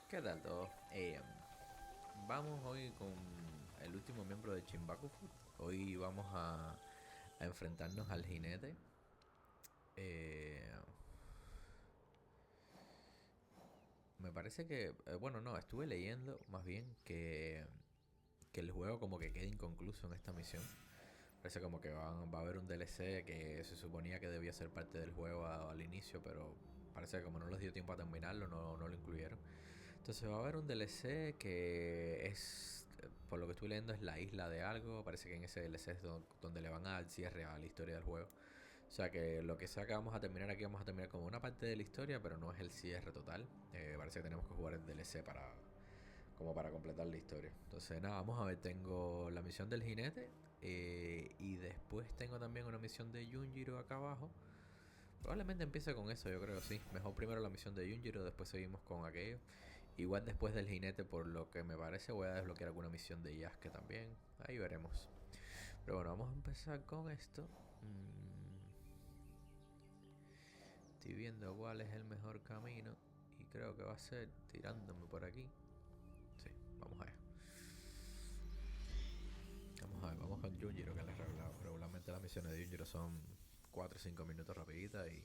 ¿Qué tal todo? Vamos hoy con el último miembro de Chimbakufu. Hoy vamos a enfrentarnos al jinete. Eh, Me parece que, bueno, no, estuve leyendo más bien que el juego como que queda inconcluso en esta misión. Parece como que va a haber un DLC que se suponía que debía ser parte del juego al inicio, pero parece que como no les dio tiempo a terminarlo, no lo incluyeron. Entonces va a haber un DLC que es, por lo que estoy leyendo, es la isla de algo. Parece que en ese DLC es donde le van a dar cierre a la historia del juego. O sea que lo que sea que vamos a terminar aquí, vamos a terminar como una parte de la historia, pero no es el cierre total. Parece que tenemos que jugar el DLC como para completar la historia. Entonces nada, vamos a ver, tengo la misión del jinete y después tengo también una misión de Junjiro acá abajo. Probablemente empiece con eso, yo creo, sí. Mejor primero la misión de Junjiro, después seguimos con aquello. Igual después del jinete, por lo que me parece, voy a desbloquear alguna misión de Yasuke también. Ahí veremos. Pero bueno, vamos a empezar con esto. Estoy viendo cuál es el mejor camino. Y creo que va a ser tirándome por aquí. Sí, vamos a ver. Vamos a ver, vamos con Junjiro, que regularmente las misiones de Junjiro son 4 o 5 minutos rapiditas y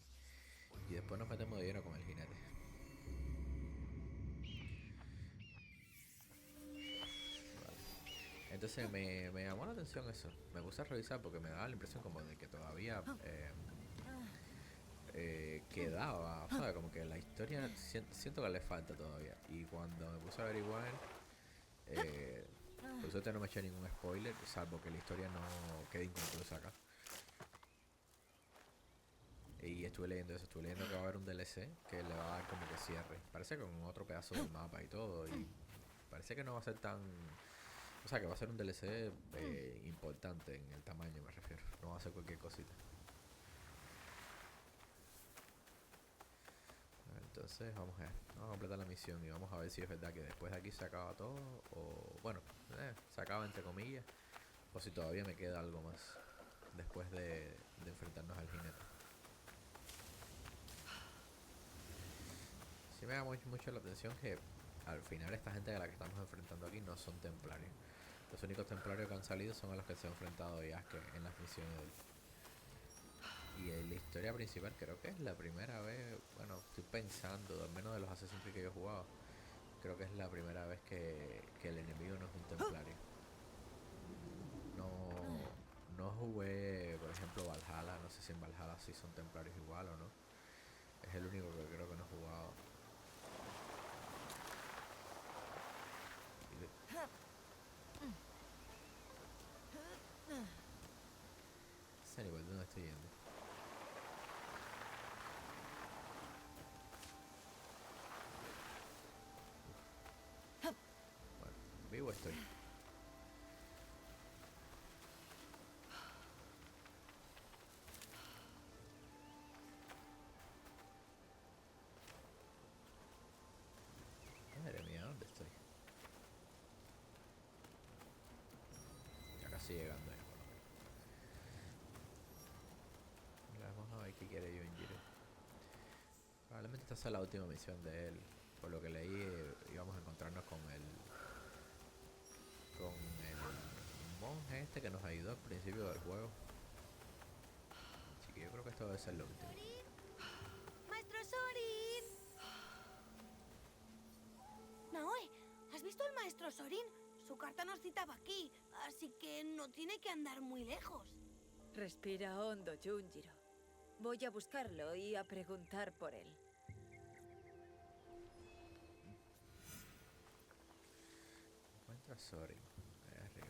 después nos metemos de lleno con el jinete. Entonces me llamó la atención eso. Me puse a revisar porque me daba la impresión como de que todavía quedaba, ¿sabes? Como que la historia siento que le falta todavía. Y cuando me puse a averiguar, eh, por suerte no me eché ningún spoiler, salvo que la historia no quede inconclusa acá. Y estuve leyendo que va a haber un DLC que le va a dar como que cierre. Parece que con otro pedazo del mapa y todo. Y parece que no va a ser tan... O sea, que va a ser un DLC importante en el tamaño, me refiero. No va a ser cualquier cosita. Entonces vamos a completar la misión y vamos a ver si es verdad que después de aquí se acaba todo. O bueno, se acaba entre comillas. O si todavía me queda algo más después de enfrentarnos al jinete. Sí me llama mucho la atención que al final esta gente a la que estamos enfrentando aquí no son templarios. Los únicos templarios que han salido son a los que se ha enfrentado Yasuke en las misiones de él. Y en la historia principal creo que es la primera vez, bueno, estoy pensando, al menos de los Assassin's Creed que yo he jugado, creo que es la primera vez que el enemigo no es un templario. No, no jugué, por ejemplo, Valhalla, no sé si en Valhalla sí son templarios igual o no. Es el único que creo que no he jugado. Sé ni por dónde estoy yendo. Bueno, vivo estoy. Madre mía, ¿dónde estoy? Ya casi llegando ya, por lo menos. Vamos a ver qué quiere Junjiro. Probablemente esta sea la última misión de él. Por lo que leí, íbamos a encontrarnos con el monje este que nos ayudó al principio del juego. Así que yo creo que esto debe ser lo último. ¡Sorin! ¡Maestro Sorin! Naoe, ¿has visto al maestro Sorin? Su carta nos citaba aquí, así que no tiene que andar muy lejos. Respira hondo, Junjiro. Voy a buscarlo y a preguntar por él. Encuentra a Sorin. Ahí arriba.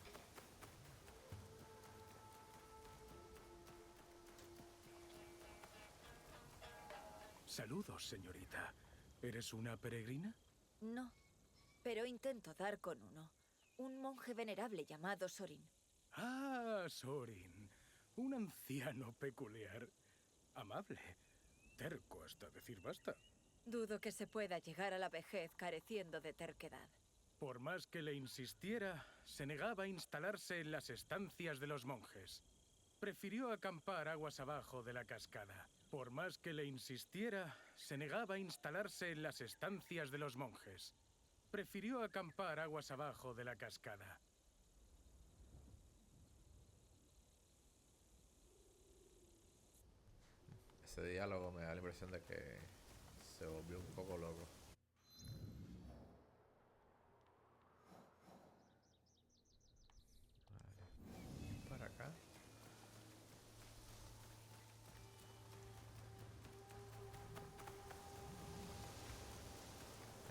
Saludos, señorita. ¿Eres una peregrina? No, pero intento dar con uno. Un monje venerable llamado Sorin. Ah, Sorin. Un anciano peculiar. Amable. Terco hasta decir basta. Dudo que se pueda llegar a la vejez careciendo de terquedad. Por más que le insistiera, se negaba a instalarse en las estancias de los monjes. Prefirió acampar aguas abajo de la cascada. Por más que le insistiera, se negaba a instalarse en las estancias de los monjes. prefirió acampar aguas abajo de la cascada. Ese diálogo me da la impresión de que se volvió un poco loco. Vale. Para acá.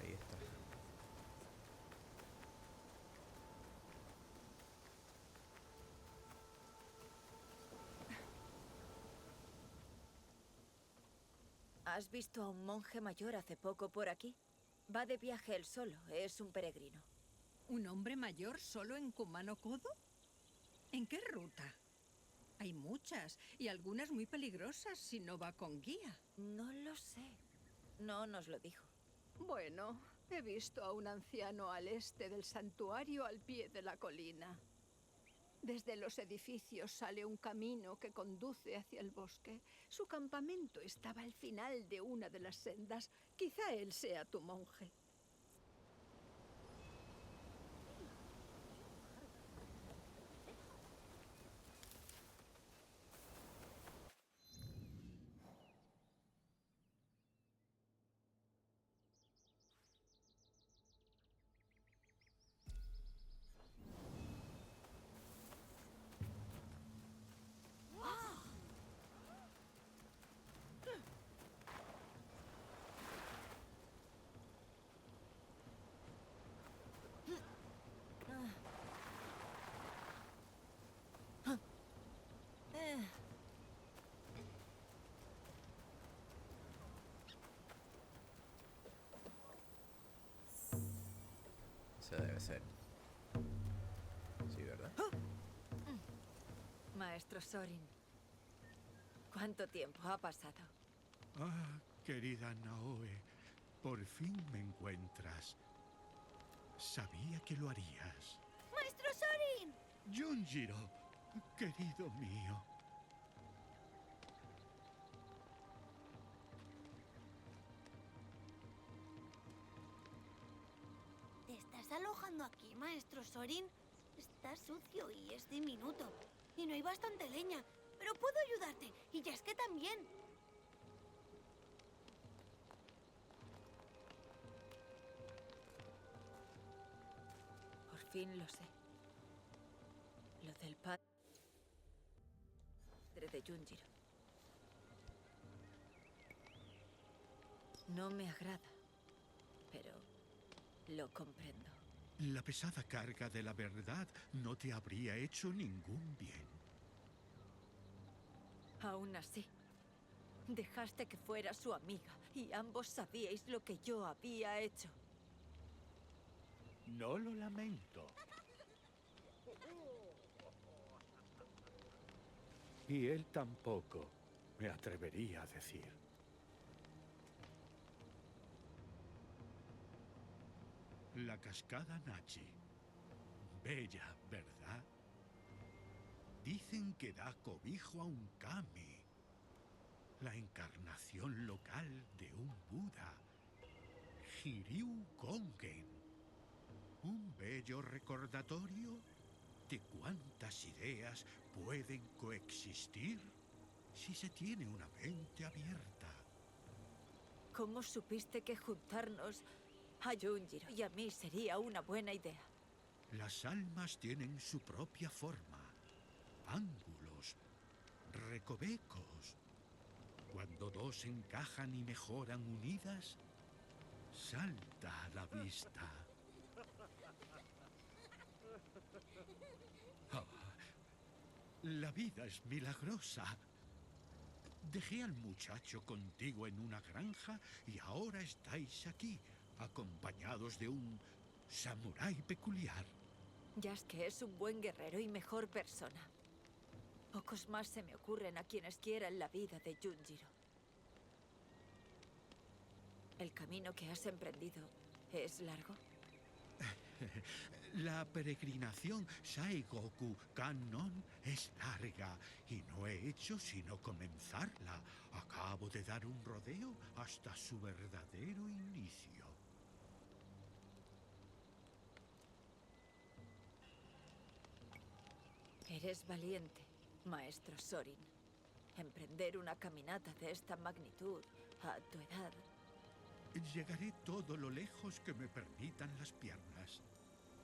Ahí está. ¿Has visto a un monje mayor hace poco por aquí? Va de viaje él solo, es un peregrino. ¿Un hombre mayor solo en Kumano Kodo? ¿En qué ruta? Hay muchas, y algunas muy peligrosas si no va con guía. No lo sé. No nos lo dijo. Bueno, he visto a un anciano al este del santuario al pie de la colina. Desde los edificios sale un camino que conduce hacia el bosque. Su campamento estaba al final de una de las sendas. Quizá él sea tu monje. Ese debe ser. Sí, ¿verdad? Maestro Sorin, ¿cuánto tiempo ha pasado? Ah, querida Naoe, por fin me encuentras. Sabía que lo harías. ¡Maestro Sorin! Junjiro, querido mío. ¿Te estás alojando aquí, maestro Sorin? Está sucio y es diminuto. Y no hay bastante leña. Pero puedo ayudarte. Y Yasuke también. Por fin lo sé. Lo del padre de Junjiro. No me agrada, pero lo comprendo. La pesada carga de la verdad no te habría hecho ningún bien. Aún así, dejaste que fuera su amiga y ambos sabíais lo que yo había hecho. No lo lamento. Y él tampoco, me atrevería a decir. La cascada Nachi. Bella, ¿verdad? Dicen que da cobijo a un kami. La encarnación local de un Buda. Hiryu Kongen. Un bello recordatorio de cuántas ideas pueden coexistir si se tiene una mente abierta. ¿Cómo supiste que juntarnos a Junjiro y a mí sería una buena idea? Las almas tienen su propia forma, ángulos, recovecos. Cuando dos encajan y mejoran unidas, salta a la vista. Oh, la vida es milagrosa. Dejé al muchacho contigo en una granja y ahora estáis aquí, acompañados de un samurái peculiar. Yasuke es un buen guerrero y mejor persona. Pocos más se me ocurren a quienes quieran la vida de Junjiro. ¿El camino que has emprendido es largo? La peregrinación Saigoku Kannon es larga y no he hecho sino comenzarla. Acabo de dar un rodeo hasta su verdadero inicio. Eres valiente, maestro Sorin. Emprender una caminata de esta magnitud a tu edad. Llegaré todo lo lejos que me permitan las piernas.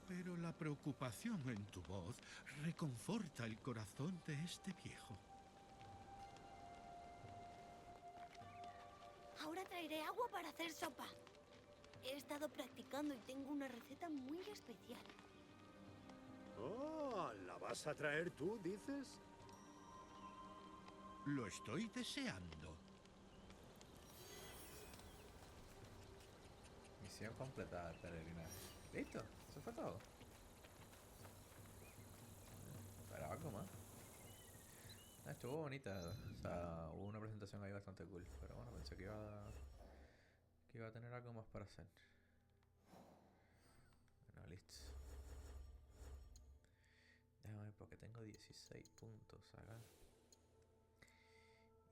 Pero la preocupación en tu voz reconforta el corazón de este viejo. Ahora traeré agua para hacer sopa. He estado practicando y tengo una receta muy especial. Oh, ¿la vas a traer tú, dices? Lo estoy deseando. Misión completada, peregrinaje. ¿Listo? ¿Eso fue todo? Pero algo más. Estuvo bonita. O sea, hubo una presentación ahí bastante cool. Pero bueno, pensé que iba a tener algo más para hacer. Bueno, listo. Déjame ver porque tengo 16 puntos acá.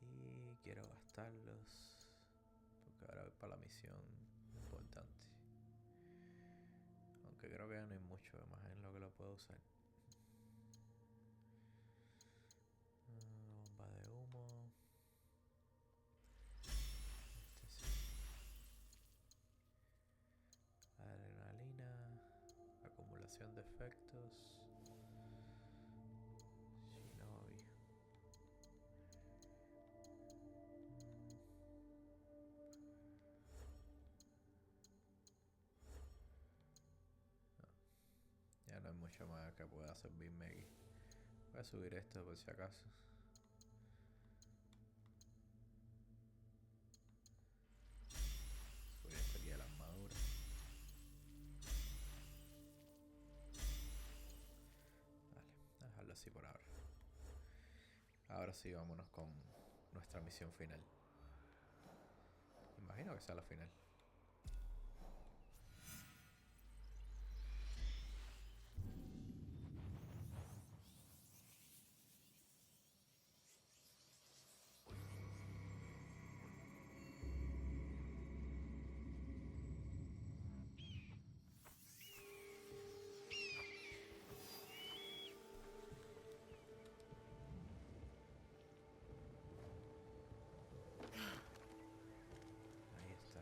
Y quiero gastarlos. Porque ahora voy para la misión importante. Aunque creo que ya no hay mucho más en lo que lo puedo usar. Bomba de humo. Este sí. Adrenalina. Acumulación de efectos. Shinobi. Ya no hay mucho más que pueda servirme aquí. Voy a subir esto por si acaso. Subir esto aquí a la armadura. Vale, dejarlo así por ahora. Ahora sí, vámonos con nuestra misión final. Imagino que sea la final. Ahí está.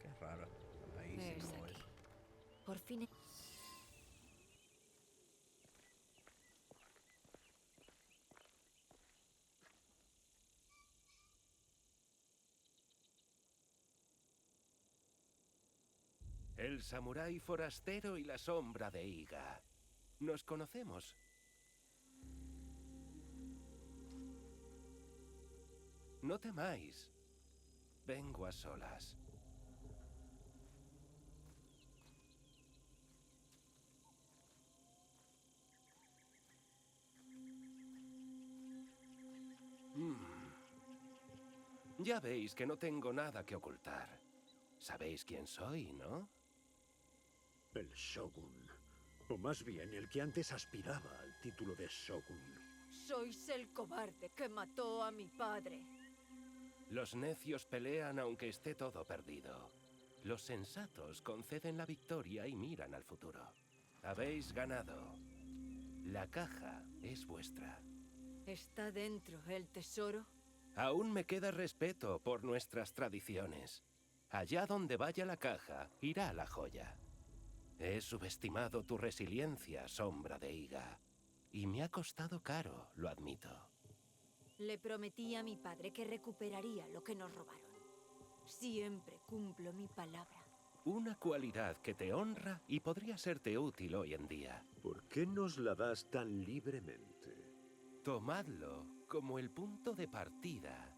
Qué raro. Ahí sí Es como aquí. es. Por fin. El samurái forastero y la sombra de Iga. Nos conocemos. No temáis. Vengo a solas. Ya veis que no tengo nada que ocultar. Sabéis quién soy, ¿no? El Shogun. O más bien, el que antes aspiraba al título de Shogun. Sois el cobarde que mató a mi padre. Los necios pelean aunque esté todo perdido. Los sensatos conceden la victoria y miran al futuro. Habéis ganado. La caja es vuestra. ¿Está dentro el tesoro? Aún me queda respeto por nuestras tradiciones. Allá donde vaya la caja, irá la joya. He subestimado tu resiliencia, sombra de Iga. Y me ha costado caro, lo admito. Le prometí a mi padre que recuperaría lo que nos robaron. Siempre cumplo mi palabra. Una cualidad que te honra y podría serte útil hoy en día. ¿Por qué nos la das tan libremente? Tomadlo como el punto de partida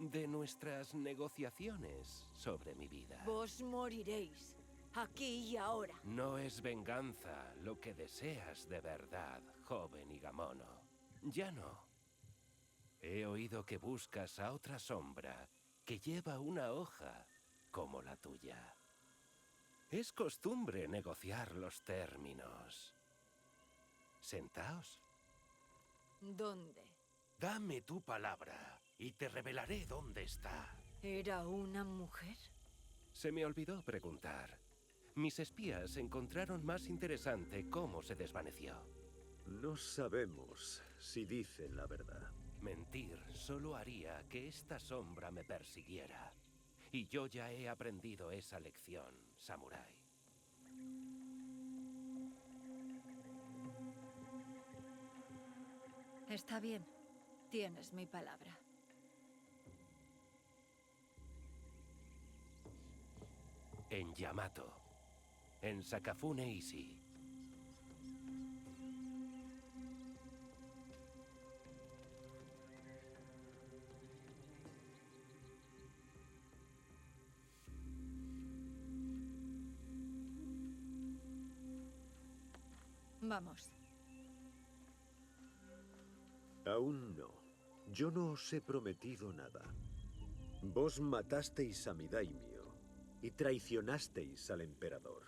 de nuestras negociaciones sobre mi vida. Vos moriréis, aquí y ahora. No es venganza lo que deseas de verdad, joven Igamono. Ya no. He oído que buscas a otra sombra que lleva una hoja como la tuya. Es costumbre negociar los términos. Sentaos. ¿Dónde? Dame tu palabra y te revelaré dónde está. ¿Era una mujer? Se me olvidó preguntar. Mis espías encontraron más interesante cómo se desvaneció. No sabemos si dicen la verdad. Mentir solo haría que esta sombra me persiguiera. Y yo ya he aprendido esa lección, samurái. Está bien. Tienes mi palabra. En Yamato. En Sakafune Ishi. Vamos. Aún no. Yo no os he prometido nada. Vos matasteis a mi daimio y traicionasteis al emperador.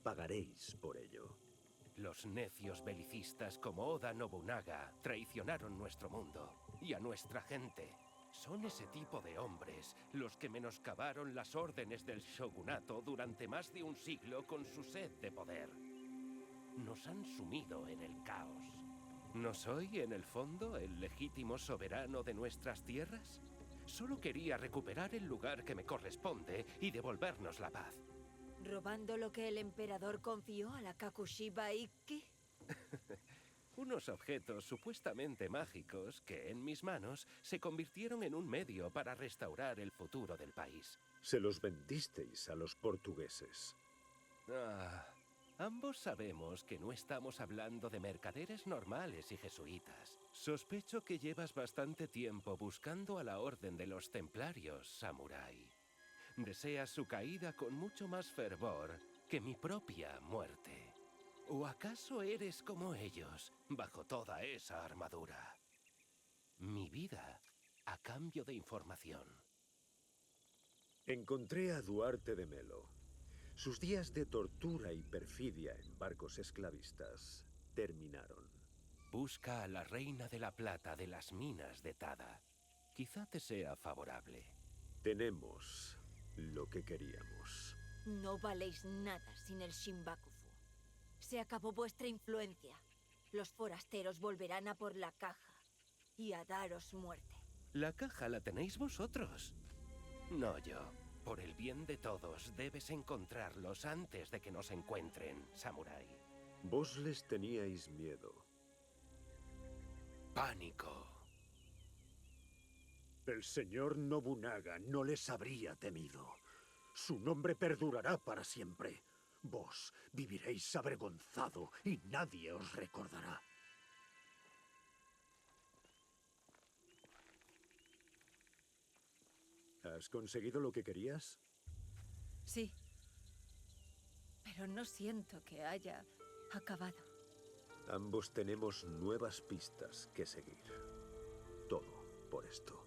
Pagaréis por ello. Los necios belicistas como Oda Nobunaga traicionaron nuestro mundo y a nuestra gente. Son ese tipo de hombres los que menoscabaron las órdenes del shogunato durante más de un siglo con su sed de poder. Nos han sumido en el caos. ¿No soy, en el fondo, el legítimo soberano de nuestras tierras? Solo quería recuperar el lugar que me corresponde y devolvernos la paz. ¿Robando lo que el emperador confió a la Kakushiba Ikki? Unos objetos supuestamente mágicos que, en mis manos, se convirtieron en un medio para restaurar el futuro del país. Se los vendisteis a los portugueses. Ambos sabemos que no estamos hablando de mercaderes normales y jesuitas. Sospecho que llevas bastante tiempo buscando a la Orden de los Templarios, samurái. Deseas su caída con mucho más fervor que mi propia muerte. ¿O acaso eres como ellos, bajo toda esa armadura? Mi vida a cambio de información. Encontré a Duarte de Melo. Sus días de tortura y perfidia en barcos esclavistas terminaron. Busca a la reina de la plata de las minas de Tada. Quizá te sea favorable. Tenemos lo que queríamos. No valéis nada sin el Shinbakufu. Se acabó vuestra influencia. Los forasteros volverán a por la caja y a daros muerte. La caja la tenéis vosotros. No yo. Por el bien de todos, debes encontrarlos antes de que nos encuentren, samurái. Vos les teníais miedo. Pánico. El señor Nobunaga no les habría temido. Su nombre perdurará para siempre. Vos viviréis avergonzado y nadie os recordará. ¿Has conseguido lo que querías? Sí. Pero no siento que haya acabado. Ambos tenemos nuevas pistas que seguir. Todo por esto.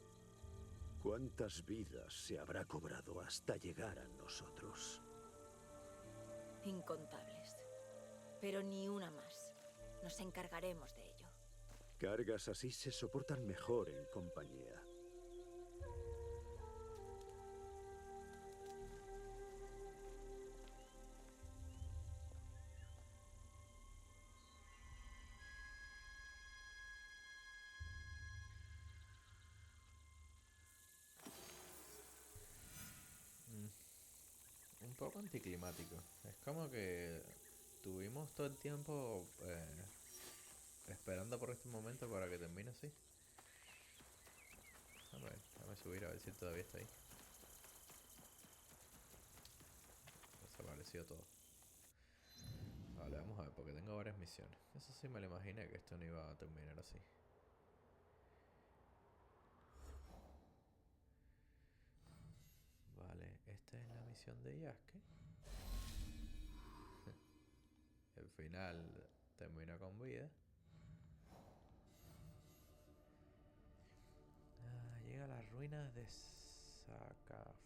¿Cuántas vidas se habrá cobrado hasta llegar a nosotros? Incontables. Pero ni una más. Nos encargaremos de ello. Cargas así se soportan mejor en compañía. Un poco anticlimático. Es como que tuvimos todo el tiempo esperando por este momento para que termine así. Déjame subir a ver si todavía está ahí. Desapareció todo. Vale, vamos a ver, porque tengo varias misiones. Eso sí me lo imaginé que esto no iba a terminar así. Vale, esta es la misión de Yasuke. El final termina con vida. Llega a las ruinas de Sakafuneichi.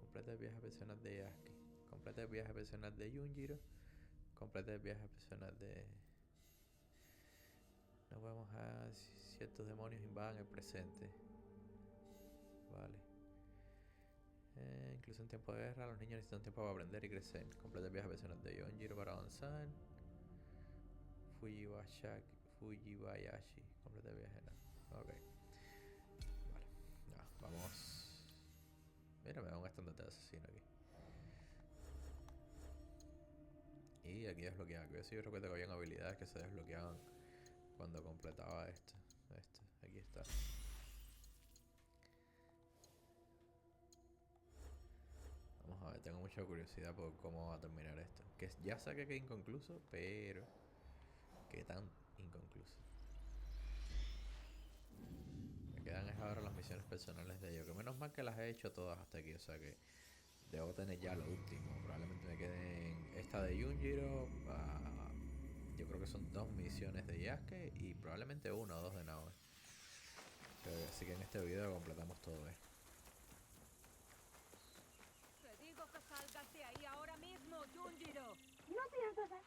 Completa el viaje personal de Yasuke. Completa el viaje personal de Yunjiro. Completa el viaje personal de... No podemos dejar ciertos demonios invadan el presente. Vale. Incluso en tiempo de guerra, los niños necesitan tiempo para aprender y crecer. Completa el viaje personal de Yonjiro para avanzar. Fujibayashi. Completa el viaje. No. Ok. Vale. Ya, vamos. Mira, me da un estandarte de asesino aquí. Y aquí desbloqueaba. Que yo recuerdo que habían habilidades que se desbloqueaban cuando completaba esto. Aquí está. Vamos a ver, tengo mucha curiosidad por cómo va a terminar esto. Que ya sé que es inconcluso, pero ¿qué tan inconcluso? Me quedan ahora las misiones personales de ellos. Que menos mal que las he hecho todas hasta aquí. O sea que debo tener ya lo último. Probablemente me queden esta de Yunjiro. Yo creo que son 2 misiones de Yasuke y probablemente 1 o 2 de Naoe. Así que en este video completamos todo esto. Te digo que salgas de ahí ahora mismo, Yunjiro. No pienso hacer...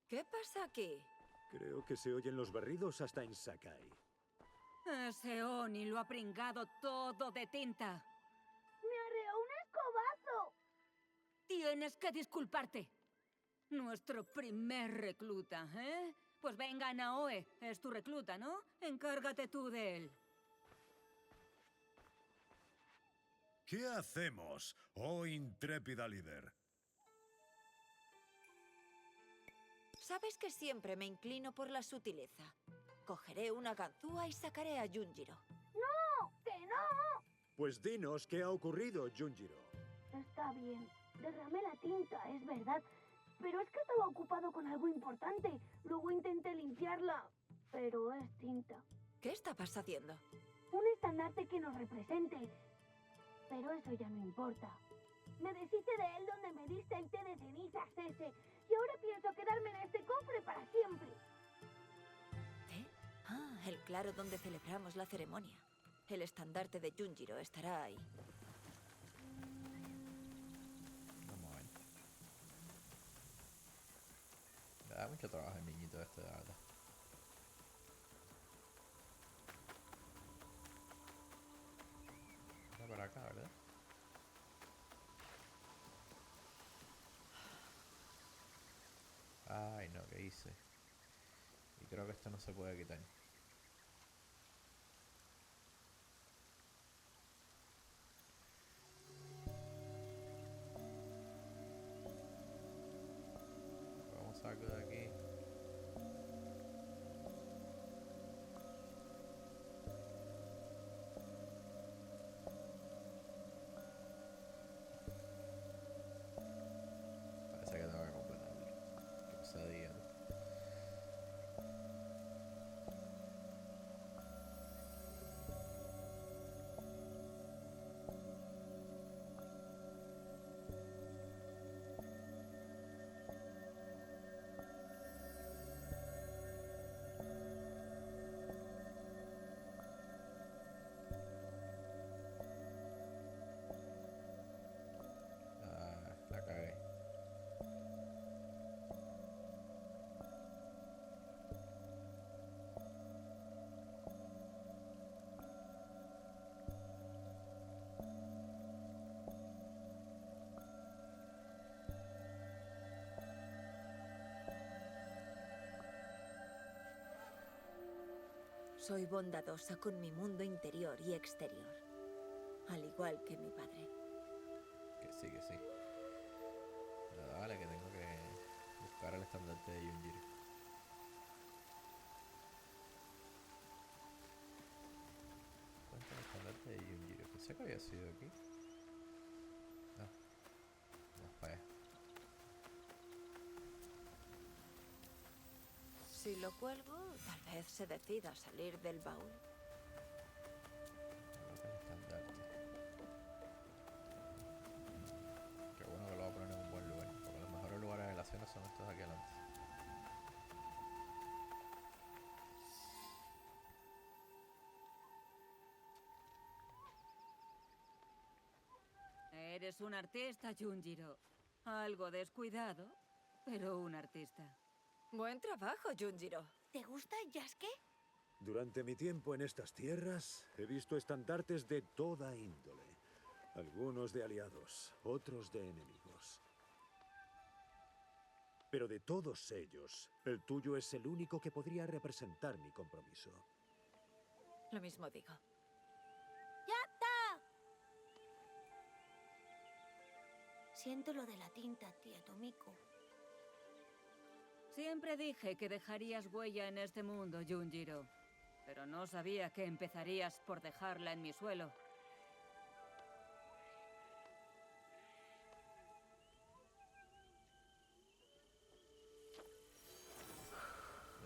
¿Qué pasa aquí? Creo que se oyen los berridos hasta en Sakai. Ese Oni lo ha pringado todo de tinta. ¡Me arreó un escobazo! Tienes que disculparte. Nuestro primer recluta, ¿eh? Pues venga, Naoe. Es tu recluta, ¿no? Encárgate tú de él. ¿Qué hacemos, oh intrépida líder? Sabes que siempre me inclino por la sutileza. Cogeré una ganzúa y sacaré a Yunjiro. ¡No! ¡Que no! Pues dinos qué ha ocurrido, Yunjiro. Está bien. Derramé la tinta, es verdad. Pero es que estaba ocupado con algo importante. Luego intenté limpiarla, pero es tinta. ¿Qué estabas haciendo? Un estandarte que nos represente. Pero eso ya no importa. Me deshice de él donde me diste el té de cenizas ese. Y ahora pienso quedarme en este cofre para siempre. ¿Eh? Ah, el claro donde celebramos la ceremonia. El estandarte de Yunjiro estará ahí. Vamos a ver. Le da mucho trabajo el niñito este, de verdad. Está para acá, ¿verdad? Ay, no, ¿qué hice? Y creo que esto no se puede quitar. Vamos algo de aquí. Parece que tengo que completarlo. Qué pesadilla, ¿no? La cagué. Soy bondadosa con mi mundo interior y exterior. Al igual que mi padre. Que sí, que sí. Pero dale, que tengo que buscar el estandarte de Yunjiro. ¿Cuánto el estandarte de Yunjiro? Pensé que había sido aquí. No. Vamos para allá. Si lo cuelgo, tal vez se decida a salir del baúl. Coloca el estandarte. Qué bueno que lo voy a poner en un buen lugar. Porque los mejores lugares de la cena son estos de aquí adelante. Eres un artista, Yunjiro. Algo descuidado, pero un artista. Buen trabajo, Yunjiro. ¿Te gusta Yasuke? Durante mi tiempo en estas tierras, he visto estandartes de toda índole. Algunos de aliados, otros de enemigos. Pero de todos ellos, el tuyo es el único que podría representar mi compromiso. Lo mismo digo. Siento lo de la tinta, tía Tomiko. Siempre dije que dejarías huella en este mundo, Junjiro. Pero no sabía que empezarías por dejarla en mi suelo.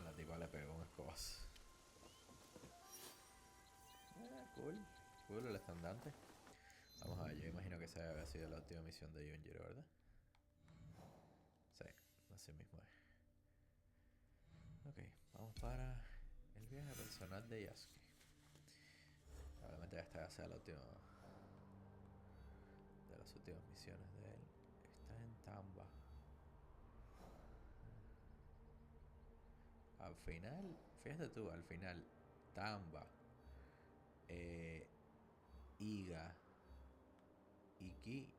La tipa le pegó un escobazo. Cool. Cool el estandarte. Vamos a ver, yo imagino que esa había sido la última misión de Junjiro, ¿verdad? Sí, así mismo es. Ok, vamos para el viaje personal de Yasuke. Probablemente esta sea la última de las últimas misiones de él. Está en Tamba. Al final, fíjate tú, al final, Tamba, Iga y Ki,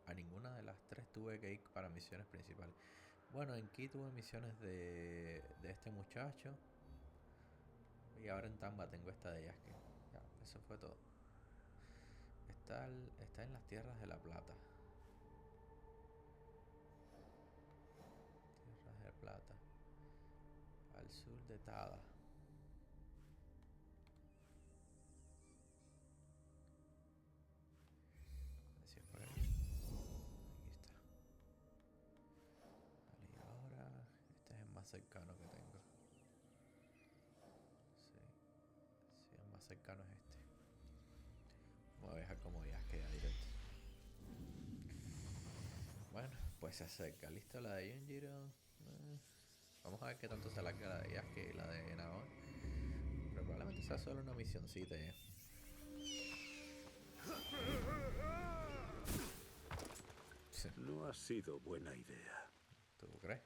a ninguna de las tres tuve que ir para misiones principales. Bueno, en Ki tuve misiones de este muchacho. Y ahora en Tamba tengo esta de Yasuke. Ya, eso fue todo. Está en las tierras de la plata. Tierras de plata. Al sur de Tada. Así es por ahí. Aquí está. Vale, y ahora este es el más cercano que tengo. Sí, el más cercano es este. Voy a dejar como ya queda directo. Bueno, pues se acerca. ¿Listo la de Junjiro? Vamos a ver qué tanto se alarga la de Yasuke y la de Naomi. Pero probablemente sea solo una misioncita ya. No ha sido buena idea. ¿Tú crees?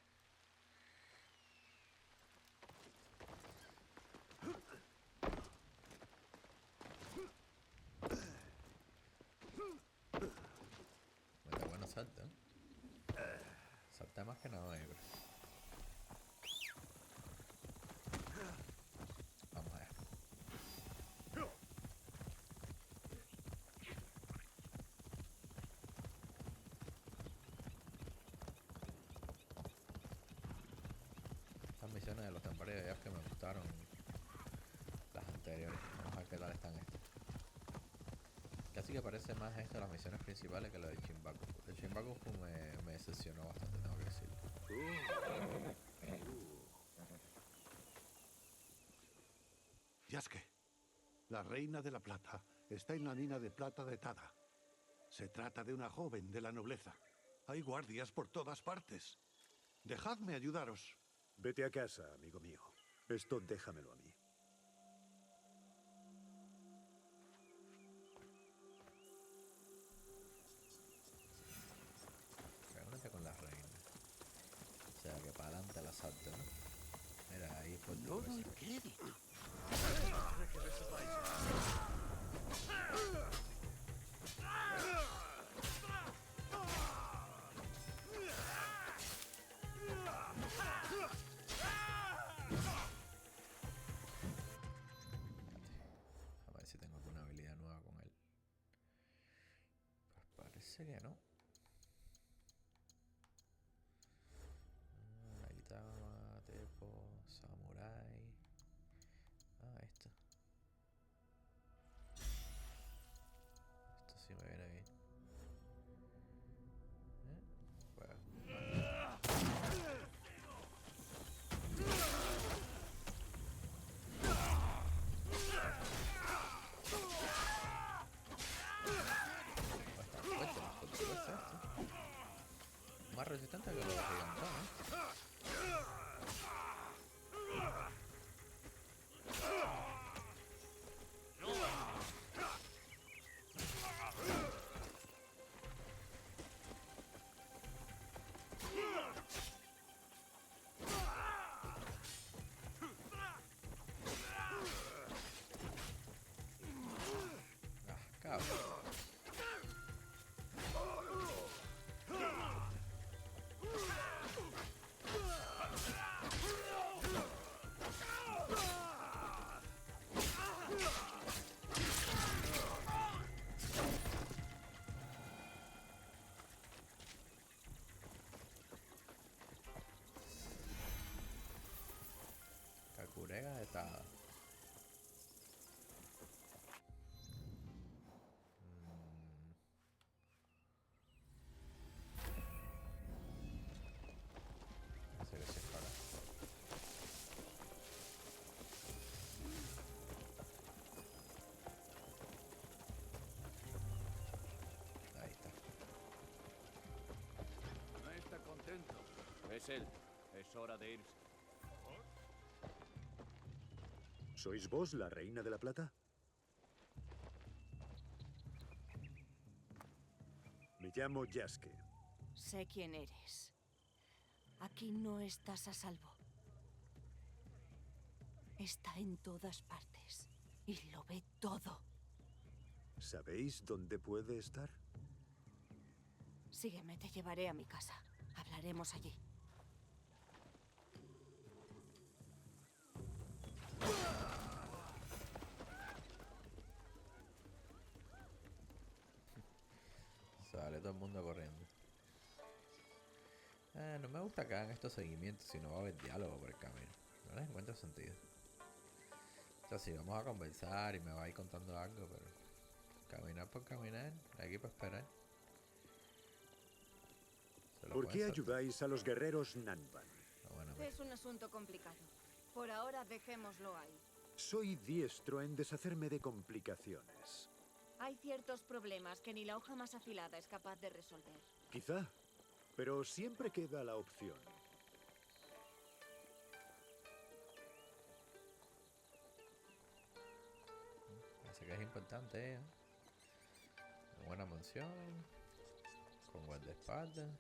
Está bueno salta, ¿eh? Salta más que nada, bro. Vamos allá. Estas misiones de los temporales de que me gustaron las anteriores. Vamos a ver qué tal están estas. Casi que parece más esto las misiones principales que lo del Shinbaku. El Shinbaku me decepcionó bastante, tengo que decirlo. Yasuke, la reina de la plata está en la mina de plata de Tada. Se trata de una joven de la nobleza. Hay guardias por todas partes. Dejadme ayudaros. Vete a casa, amigo mío. Esto déjamelo a mí. Reúnete con la reina. O sea, que para adelante la salta, ¿no? Mira, ahí por tu No doy cabeza. crédito. A ver si tengo alguna habilidad nueva con él. Pues parece que no. Naitama, Tepo, Samurai. Esto. Esto sí me viene bien. Pues, fuerte. él. Es hora de irse. ¿Sois vos la Reina de la Plata? Me llamo Yasuke. Sé quién eres. Aquí no estás a salvo. Está en todas partes. Y lo ve todo. ¿Sabéis dónde puede estar? Sígueme, te llevaré a mi casa. Hablaremos allí. Sale todo el mundo corriendo. No me gusta que hagan estos seguimientos si no va a haber diálogo por el camino. No les encuentro sentido. O sea, si vamos a conversar y me va a ir contando algo, pero caminar por caminar, aquí para esperar. ¿Por qué ayudáis a los guerreros Nanban? Es un asunto complicado. Por ahora dejémoslo ahí. Soy diestro en deshacerme de complicaciones. Hay ciertos problemas que ni la hoja más afilada es capaz de resolver. Quizá, pero siempre queda la opción. Parece que es importante, ¿eh? Una buena mansión, con guardaespaldas.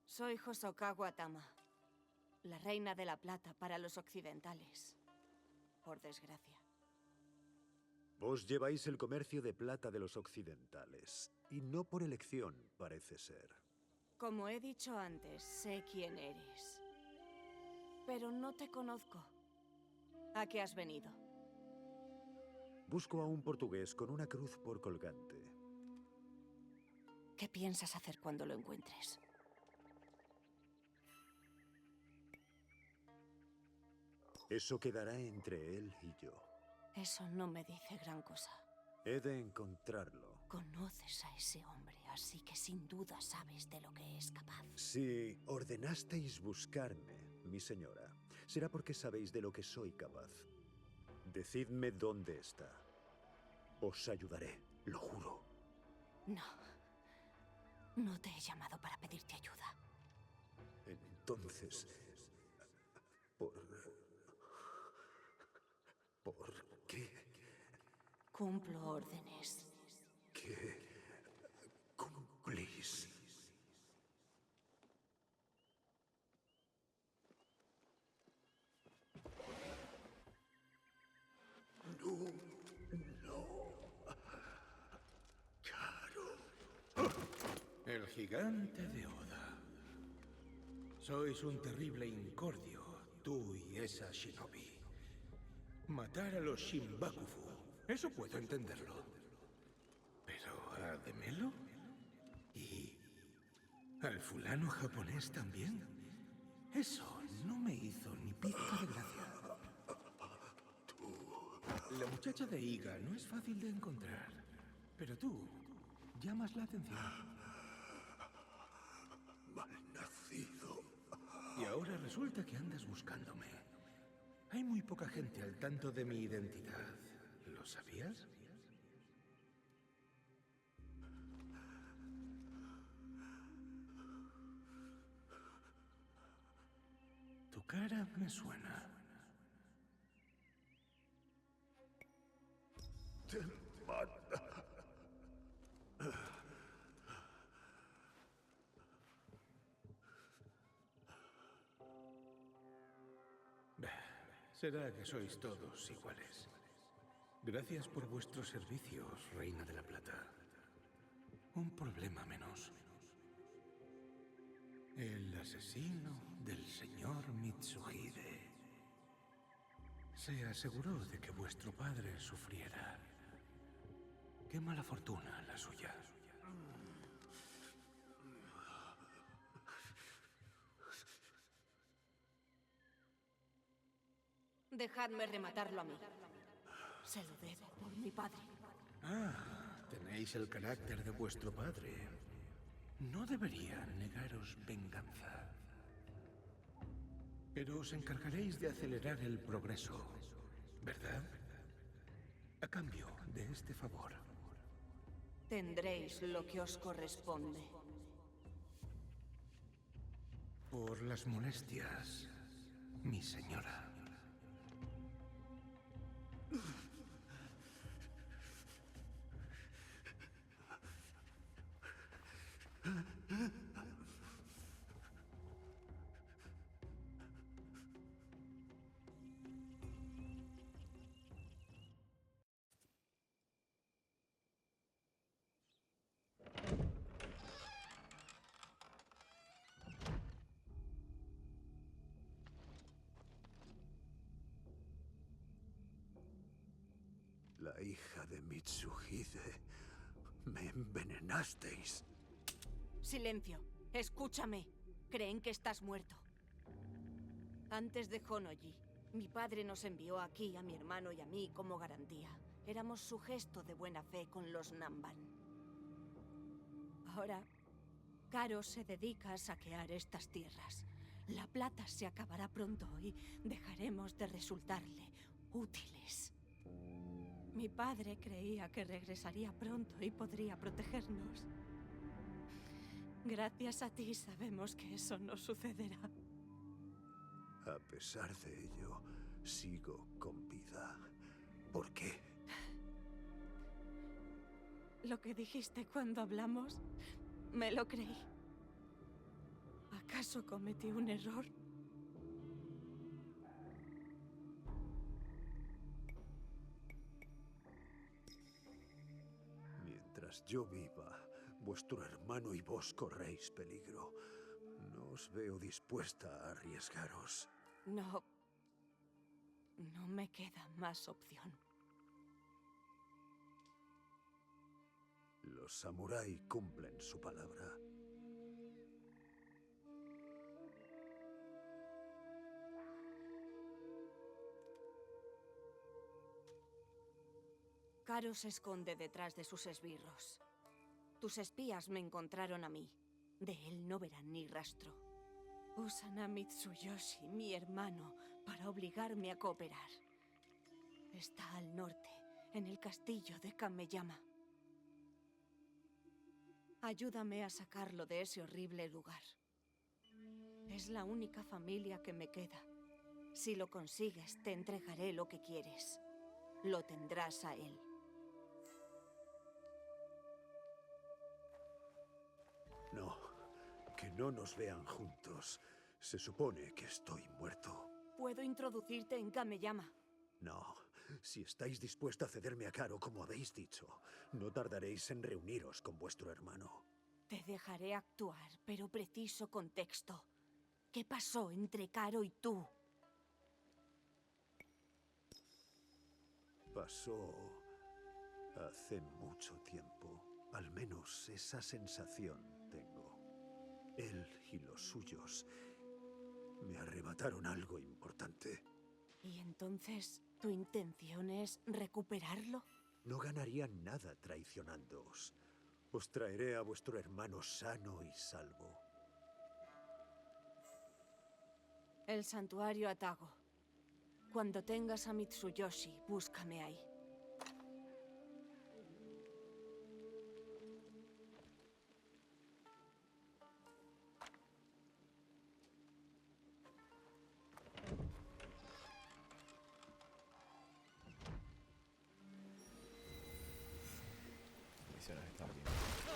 Soy Hosokawa Tama, la reina de la plata para los occidentales. Por desgracia. Vos lleváis el comercio de plata de los occidentales. Y no por elección, parece ser. Como he dicho antes, sé quién eres. Pero no te conozco. ¿A qué has venido? Busco a un portugués con una cruz por colgante. ¿Qué piensas hacer cuando lo encuentres? Eso quedará entre él y yo. Eso no me dice gran cosa. He de encontrarlo. Conoces a ese hombre, así que sin duda sabes de lo que es capaz. Si ordenasteis buscarme, mi señora, será porque sabéis de lo que soy capaz. Decidme dónde está. Os ayudaré, lo juro. No. No te he llamado para pedirte ayuda. Entonces, ¿por qué? Cumplo órdenes. ¿Qué cumplís? El gigante de Oda. Sois un terrible incordio, tú y esa shinobi. Matar a los Shinbakufu, eso puedo entenderlo. Pero a Demelo y al fulano japonés también. Eso no me hizo ni pizca de gracia. La muchacha de Iga no es fácil de encontrar, pero tú llamas la atención. Malnacido. Y ahora resulta que andas buscándome. Hay muy poca gente al tanto de mi identidad. ¿Lo sabías? Tu cara me suena. Te mata. Será que sois todos iguales. Gracias por vuestros servicios, Reina de la Plata. Un problema menos. El asesino del señor Mitsuhide se aseguró de que vuestro padre sufriera. Qué mala fortuna la suya. Dejadme rematarlo a mí. Se lo debo por mi padre. Ah, tenéis el carácter de vuestro padre. No deberían negaros venganza. Pero os encargaréis de acelerar el progreso, ¿verdad? A cambio de este favor. Tendréis lo que os corresponde. Por las molestias, mi señora. La hija de Mitsuhide. Me envenenasteis. Silencio. Escúchame. Creen que estás muerto. Antes de Honoji, mi padre nos envió aquí a mi hermano y a mí como garantía. Éramos su gesto de buena fe con los Namban. Ahora, Karo se dedica a saquear estas tierras. La plata se acabará pronto y dejaremos de resultarle útiles. Mi padre creía que regresaría pronto y podría protegernos. Gracias a ti sabemos que eso no sucederá. A pesar de ello, sigo con vida. ¿Por qué? Lo que dijiste cuando hablamos, me lo creí. ¿Acaso cometí un error? Mientras yo viva, vuestro hermano y vos corréis peligro. No os veo dispuesta a arriesgaros. No. No me queda más opción. Los samurái cumplen su palabra. Karo se esconde detrás de sus esbirros. Tus espías me encontraron a mí. De él no verán ni rastro. Usan a Mitsuyoshi, mi hermano, para obligarme a cooperar. Está al norte, en el castillo de Kameyama. Ayúdame a sacarlo de ese horrible lugar. Es la única familia que me queda. Si lo consigues, te entregaré lo que quieres. Lo tendrás a él. No, que no nos vean juntos. Se supone que estoy muerto. Puedo introducirte en Kameyama. No, si estáis dispuesta a cederme a Karo como habéis dicho, no tardaréis en reuniros con vuestro hermano. Te dejaré actuar, pero preciso contexto. ¿Qué pasó entre Karo y tú? Pasó hace mucho tiempo. Al menos esa sensación tengo. Él y los suyos me arrebataron algo importante. ¿Y entonces tu intención es recuperarlo? No ganarían nada traicionándoos. Os traeré a vuestro hermano sano y salvo. El santuario Atago. Cuando tengas a Mitsuyoshi, búscame ahí.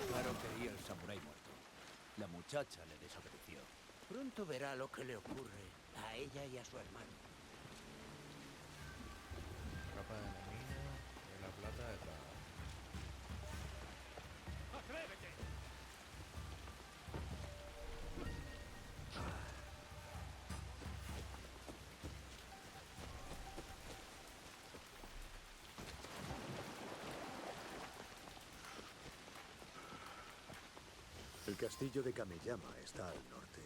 Claro, quería el samurái muerto. La muchacha le desobedeció. Pronto verá lo que le ocurre a ella y a su hermano. castillo de Kameyama está al norte.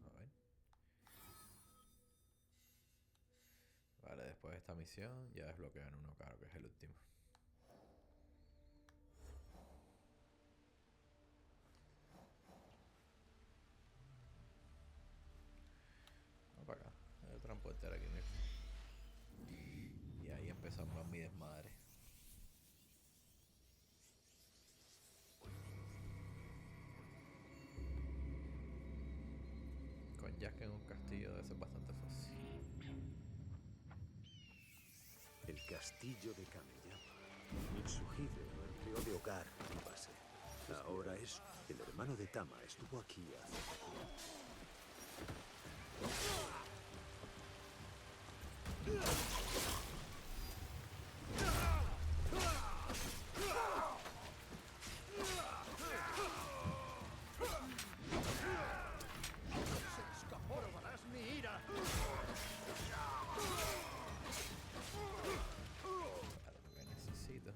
A ver. Vale, después de esta misión ya desbloquean uno, claro, que es el último. Vamos para acá. Hay otra puerta aquí, mira. Y ahí empezamos mi desmadre. Con Jack en un castillo debe ser bastante fácil. El castillo de Kameyama. Mitsuhide lo empleó de hogar y base. Ahora es... El hermano de Tama estuvo aquí hace poco. ¡Se escapó! ¡Probarás mi ira! Claro, lo que necesito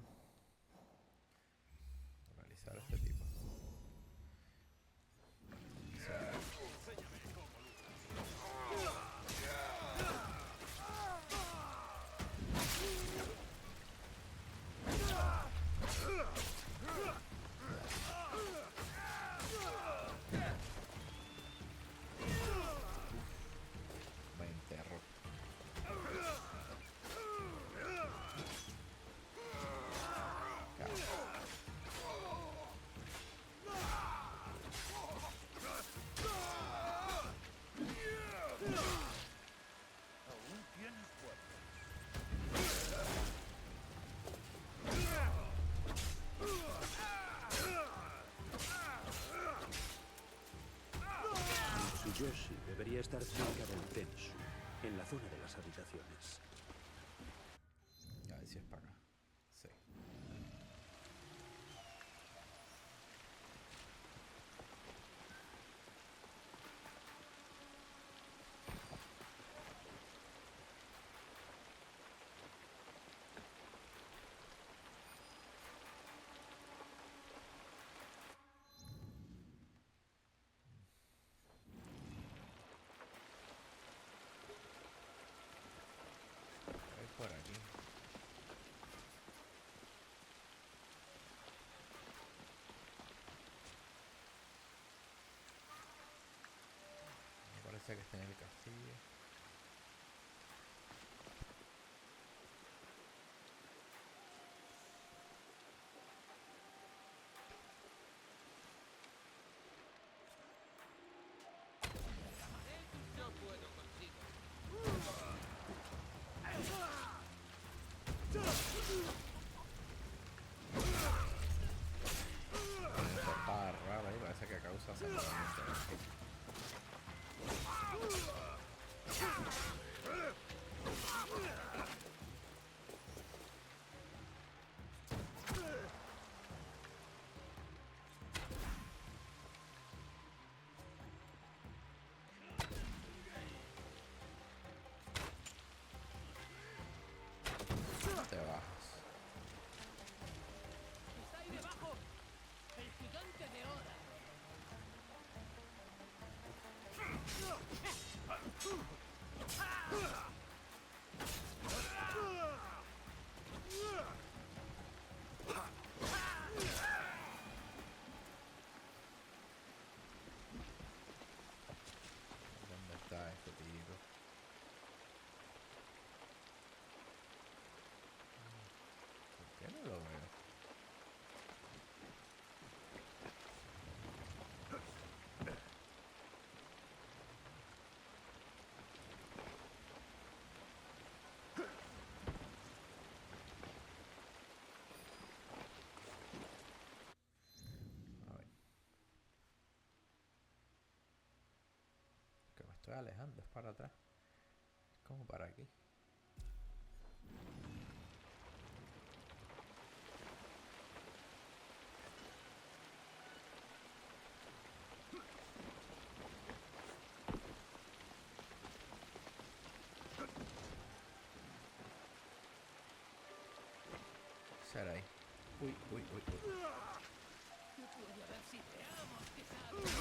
realizar a este tipo. Me enterro. Aún tienes fuerza. Mitsuyoshi debería estar cerca del Tensu, en la zona de las habitaciones. A ver si es para acá. Sí. Es por aquí. Me parece que está en el castillo. Yo puedo contigo. Una portada rara ahí, parece que causa sangramiento. Te bajas. ¡Está ahí debajo! ¡El gigante de Oda! ¿Dónde está este tipo? ¿Por qué no lo veo? A ver. Que me estoy alejando, es para atrás. Es como para aquí. Será ahí. Uy, uy, uy, uy. Puede haber si veamos que sabes.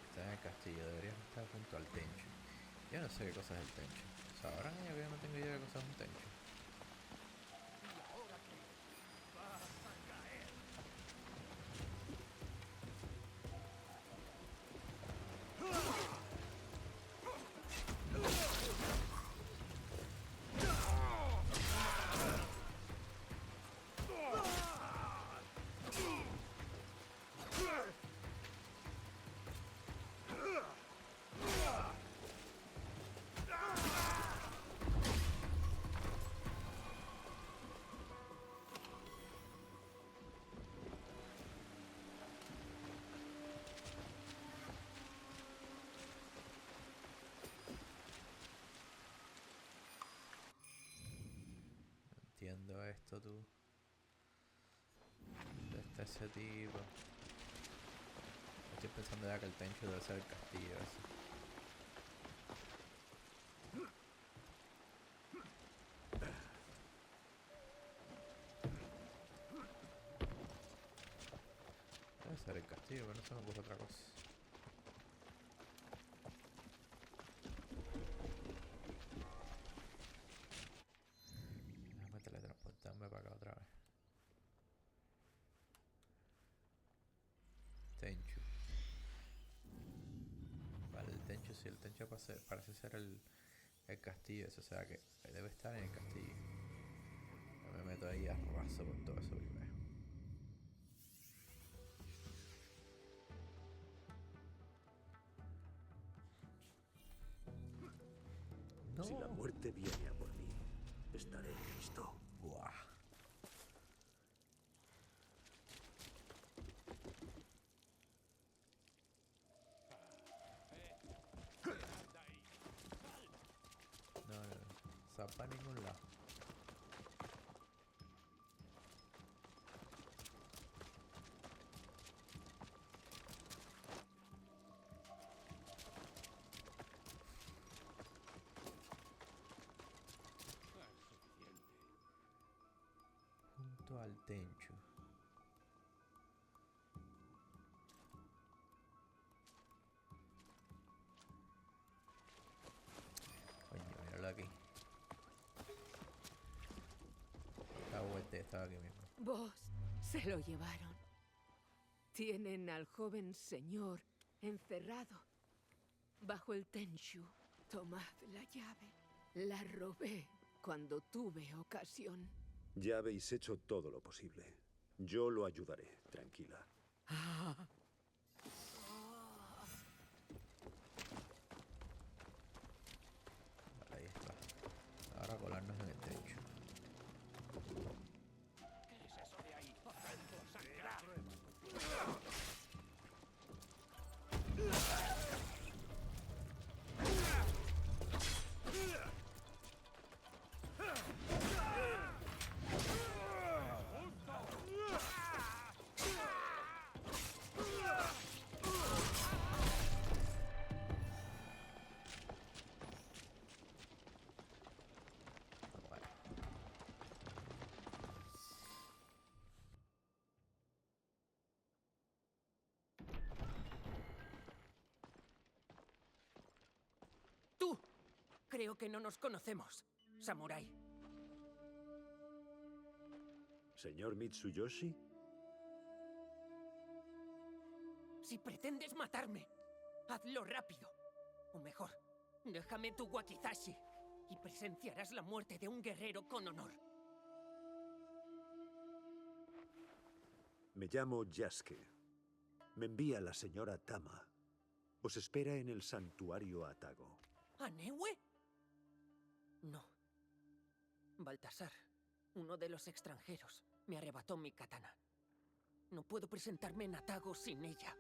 Está en el castillo, deberías estar junto al Tenchu. Yo no sé qué cosa es el Tenchu. ¿Sabrán ellos que yo no tengo idea de qué cosa es un Tenchu? Entiendo esto, tú. ¿Dónde está ese tipo? Estoy pensando ya que el Tenchu debe ser el castillo ese. Debe ser el castillo, pero no se me ocurre otra cosa. Déjame teletransportarme para acá otra vez. Tenchu. Vale, el Tenchu, sí, el Tenchu parece ser el castillo ese, o sea que debe estar en el castillo. Yo me meto ahí a raso con todo eso primero. No. Si la muerte viene a por mí, estaré listo. Buah. No, para ningún lado. Junto al Tenchu. Coño, míralo aquí. Estaba aquí mismo. Vos se lo llevaron. Tienen al joven señor encerrado bajo el Tenchu. Tomad la llave. La robé cuando tuve ocasión. Ya habéis hecho todo lo posible. Yo lo ayudaré, tranquila. Vale, ahí está. Ahora colarnos en el Tenchu. ¿Qué es eso de ahí? ¡Algo sangrar! Vale. ¡Tú! Creo que no nos conocemos, samurái. ¿Señor Mitsuyoshi? Si pretendes matarme, hazlo rápido. O mejor, déjame tu wakizashi y presenciarás la muerte de un guerrero con honor. Me llamo Yasuke. Me envía la señora Tama. Os espera en el santuario Atago. ¿Anewe? No. Baltasar, uno de los extranjeros, me arrebató mi katana. No puedo presentarme en Atago sin ella.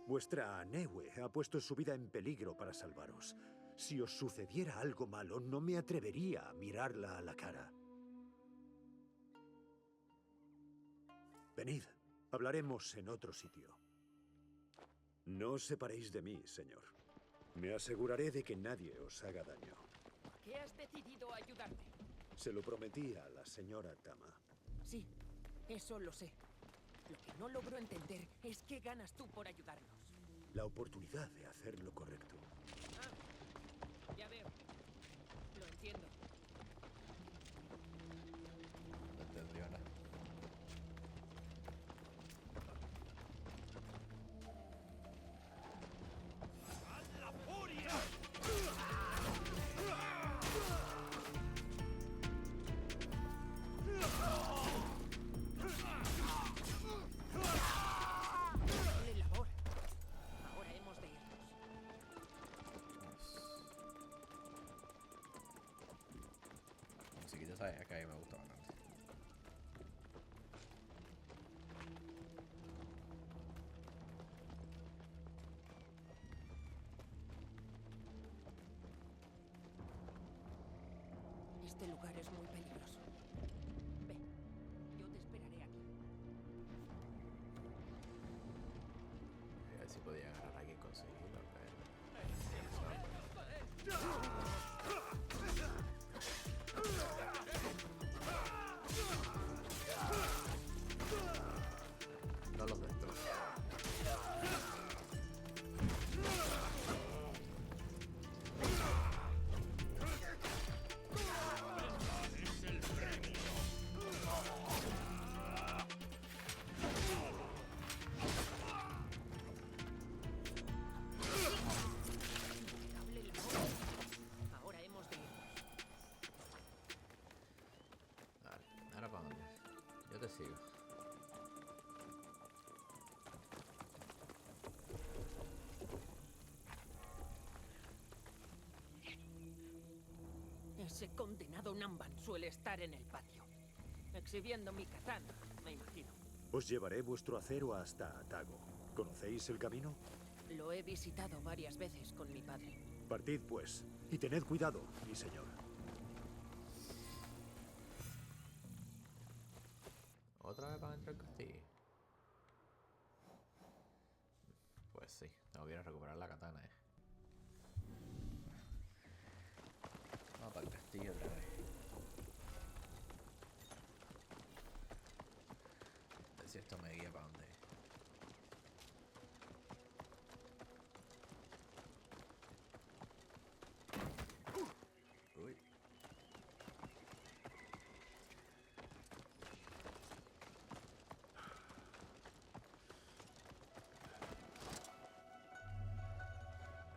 Vuestra Anewe ha puesto su vida en peligro para salvaros. Si os sucediera algo malo, no me atrevería a mirarla a la cara. Venid, hablaremos en otro sitio. No os separéis de mí, señor. Me aseguraré de que nadie os haga daño. ¿Por qué has decidido ayudarme? Se lo prometí a la señora Tama. Sí, eso lo sé. Lo que no logro entender es qué ganas tú por ayudarnos. La oportunidad de hacer lo correcto. Ah, ya veo. Lo entiendo. No entendió nada. Doble labor. Ahora hemos de irnos. La musiquita, ¿sabes? Que a mí me gusta bastante. Este lugar es muy peligroso. Ve, yo te esperaré aquí. A ver si podía agarrar aquí y conseguirlo. No los destrozo. Doble labor. Ahora hemos de irnos. Vale, ahora para dónde. Yo te sigo. Ese condenado Namban suele estar en el patio, exhibiendo mi katana, me imagino. Os llevaré vuestro acero hasta Atago. ¿Conocéis el camino? Lo he visitado varias veces con mi padre. Partid, pues, y tened cuidado, mi señor. ¿Otra vez para dentro del castillo? Pues sí, tengo que ir a recuperar la katana, Vamos para el castillo otra vez. A ver si esto me guía para dónde es. Uy.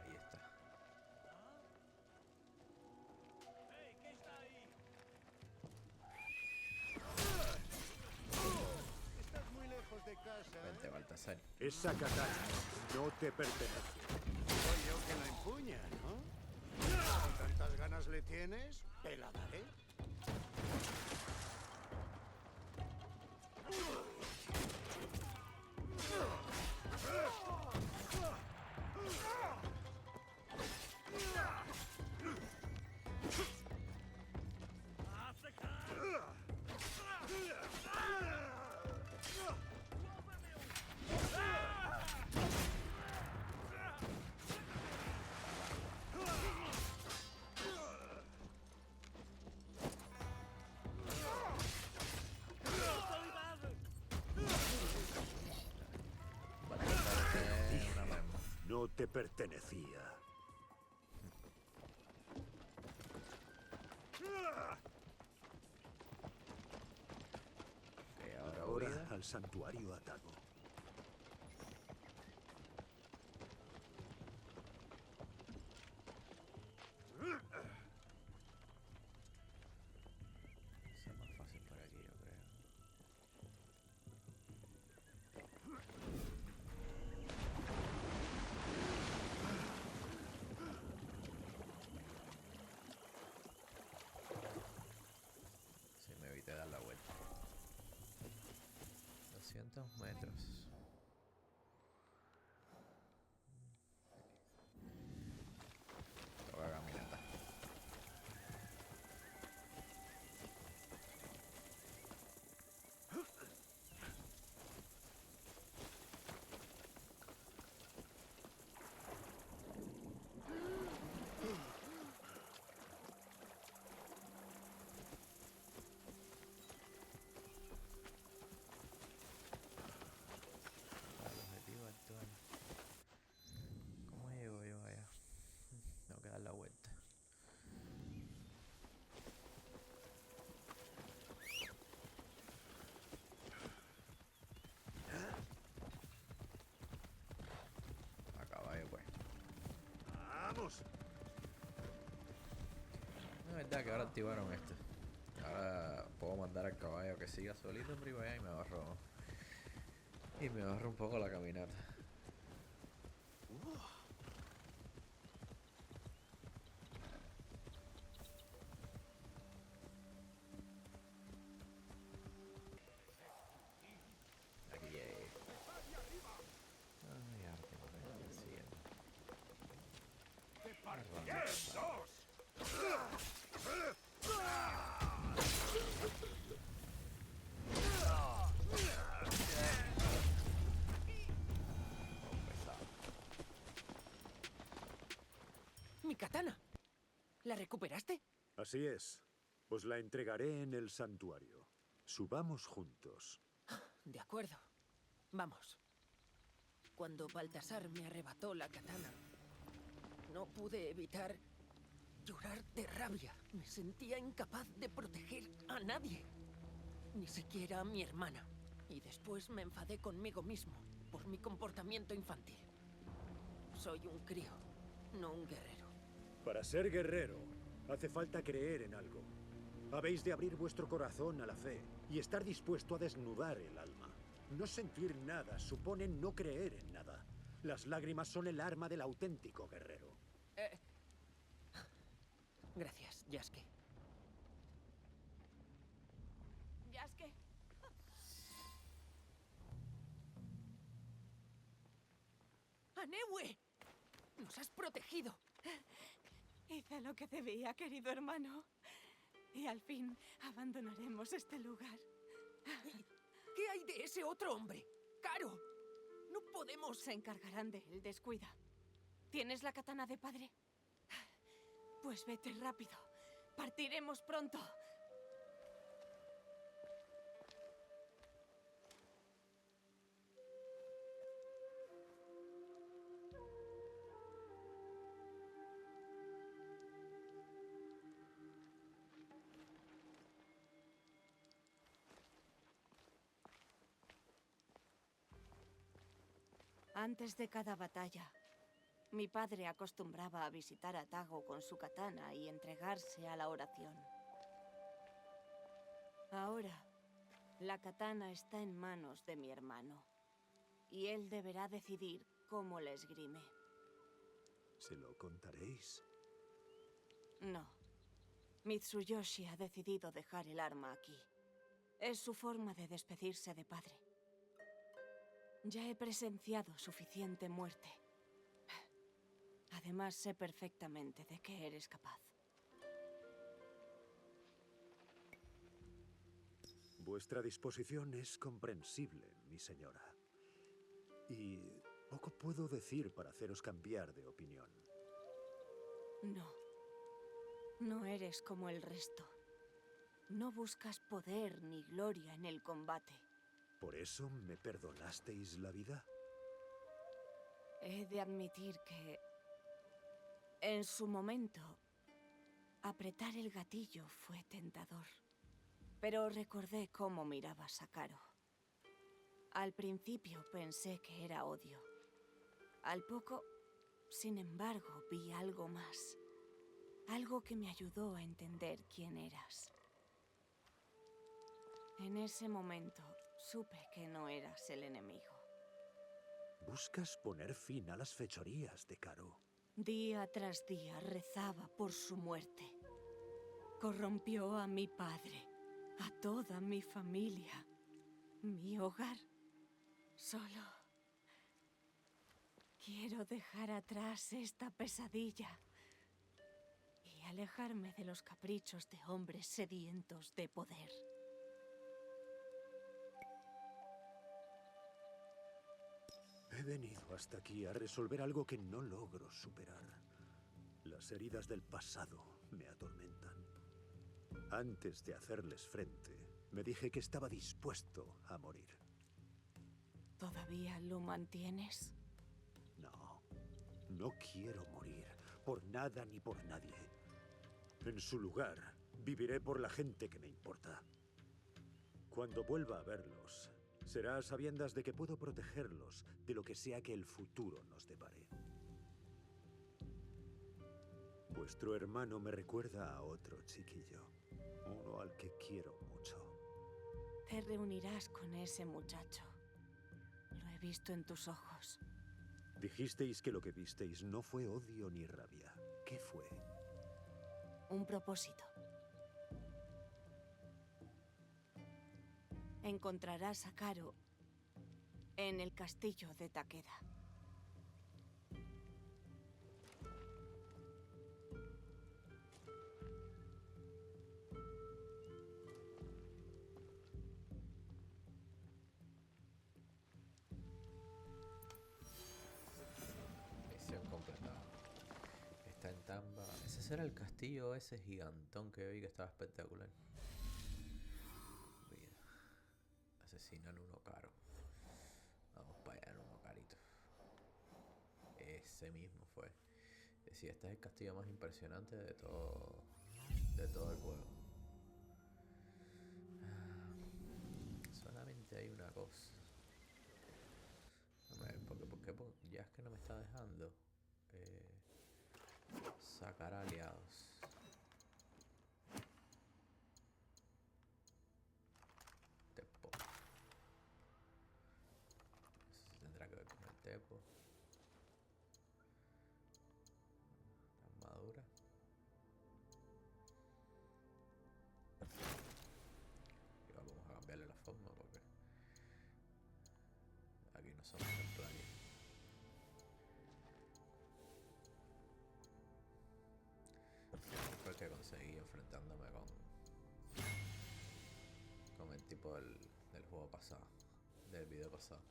Ahí está. Estás muy lejos de casa. Vente, Baltasar. Esa katana no te pertenece. Soy yo que la empuña, ¿no? ¿Con tantas ganas le tienes? Te la daré. No te pertenecía. Ahora al santuario Atago. Es más fácil por aquí, yo creo. Sí, me evité dar la vuelta. 200 metros. Toca caminata. ¡Vamos! No es verdad que ahora activaron esto. Ahora puedo mandar al caballo que siga solito en privada y me ahorro. Y me ahorro un poco la caminata. Aquí llegué. Ay, ahora tengo que ir siguiendo. ¡Mi katana! ¿La recuperaste? Así es. Os la entregaré en el santuario. Subamos juntos. De acuerdo. Vamos. Cuando Baltasar me arrebató la katana, no pude evitar llorar de rabia. Me sentía incapaz de proteger a nadie. Ni siquiera a mi hermana. Y después me enfadé conmigo mismo por mi comportamiento infantil. Soy un crío, no un guerrero. Para ser guerrero, hace falta creer en algo. Habéis de abrir vuestro corazón a la fe y estar dispuesto a desnudar el alma. No sentir nada supone no creer en nada. Las lágrimas son el arma del auténtico guerrero. Gracias, Yasuke. Yasuke. ¡Anewe! ¡Nos has protegido! Hice lo que debía, querido hermano. Y al fin abandonaremos este lugar. ¿Qué hay de ese otro hombre? ¡Caro! No podemos... Se encargarán de él, descuida. ¿Tienes la katana de padre? Pues vete rápido. Partiremos pronto. Antes de cada batalla, mi padre acostumbraba a visitar a Tago con su katana y entregarse a la oración. Ahora, la katana está en manos de mi hermano, y él deberá decidir cómo la esgrime. ¿Se lo contaréis? No. Mitsuyoshi ha decidido dejar el arma aquí. Es su forma de despedirse de padre. Ya he presenciado suficiente muerte. Además, sé perfectamente de qué eres capaz. Vuestra disposición es comprensible, mi señora. Y poco puedo decir para haceros cambiar de opinión. No. No eres como el resto. No buscas poder ni gloria en el combate. ¿Por eso me perdonasteis la vida? He de admitir que... en su momento, apretar el gatillo fue tentador. Pero recordé cómo mirabas a Caro. Al principio pensé que era odio. Al poco, sin embargo, vi algo más. Algo que me ayudó a entender quién eras. En ese momento, supe que no eras el enemigo. Buscas poner fin a las fechorías de Caro. Día tras día rezaba por su muerte. Corrompió a mi padre, a toda mi familia, mi hogar. Solo quiero dejar atrás esta pesadilla y alejarme de los caprichos de hombres sedientos de poder. He venido hasta aquí a resolver algo que no logro superar. Las heridas del pasado me atormentan. Antes de hacerles frente, me dije que estaba dispuesto a morir. ¿Todavía lo mantienes? No, no quiero morir, por nada ni por nadie. En su lugar, viviré por la gente que me importa. Cuando vuelva a verlos, será a sabiendas de que puedo protegerlos de lo que sea que el futuro nos depare. Vuestro hermano me recuerda a otro chiquillo. Uno al que quiero mucho. Te reunirás con ese muchacho. Lo he visto en tus ojos. Dijisteis que lo que visteis no fue odio ni rabia. ¿Qué fue? Un propósito. Encontrarás a Caro en el castillo de Takeda. Misión completada. Está en Tamba. Ese será el castillo, ese gigantón que vi que estaba espectacular. Mira. Asesinan uno caro. Vamos para allá, uno carito. Ese mismo fue. Decía, este es el castillo más impresionante de todo el juego. Solamente hay una cosa. A ver, porque ya es que no me está dejando sacar aliados. Tepo. Eso tendrá que ver con el tepo. La armadura. Y vamos a cambiarle la forma porque aquí no somos templarios. Eso fue el que conseguí enfrentándome con el tipo del juego pasado, del video pasado.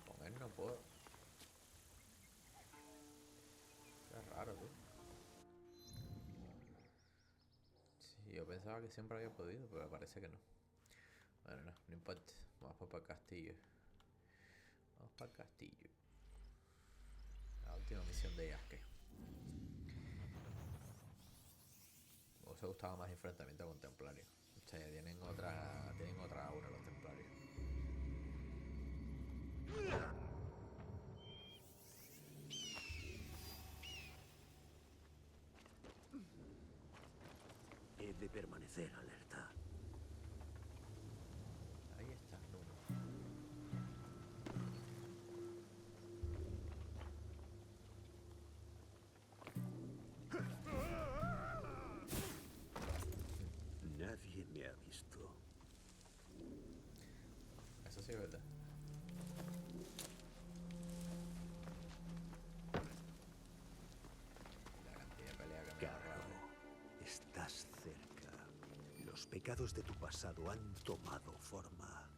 Con él no puedo. Qué raro, tú. Sí, yo pensaba que siempre había podido, pero parece que no. Bueno, no importa. Vamos para el castillo. Vamos para el castillo. La última misión de Yasuke. Me hubiese gustado más enfrentamiento con templarios. O sea, tienen otra aura los templarios. He de permanecer alerta. Ahí está, Nuno. Nadie me ha visto. Eso sí es verdad. La cantidad de pelea que me ha ahorrado. Estás cerca. Los pecados de tu pasado han tomado forma.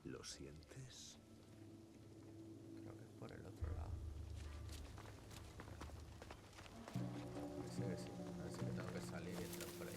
¿Lo sientes? Creo que es por el otro lado. Parece que sí. Parece que tengo que salir y entrar por ahí.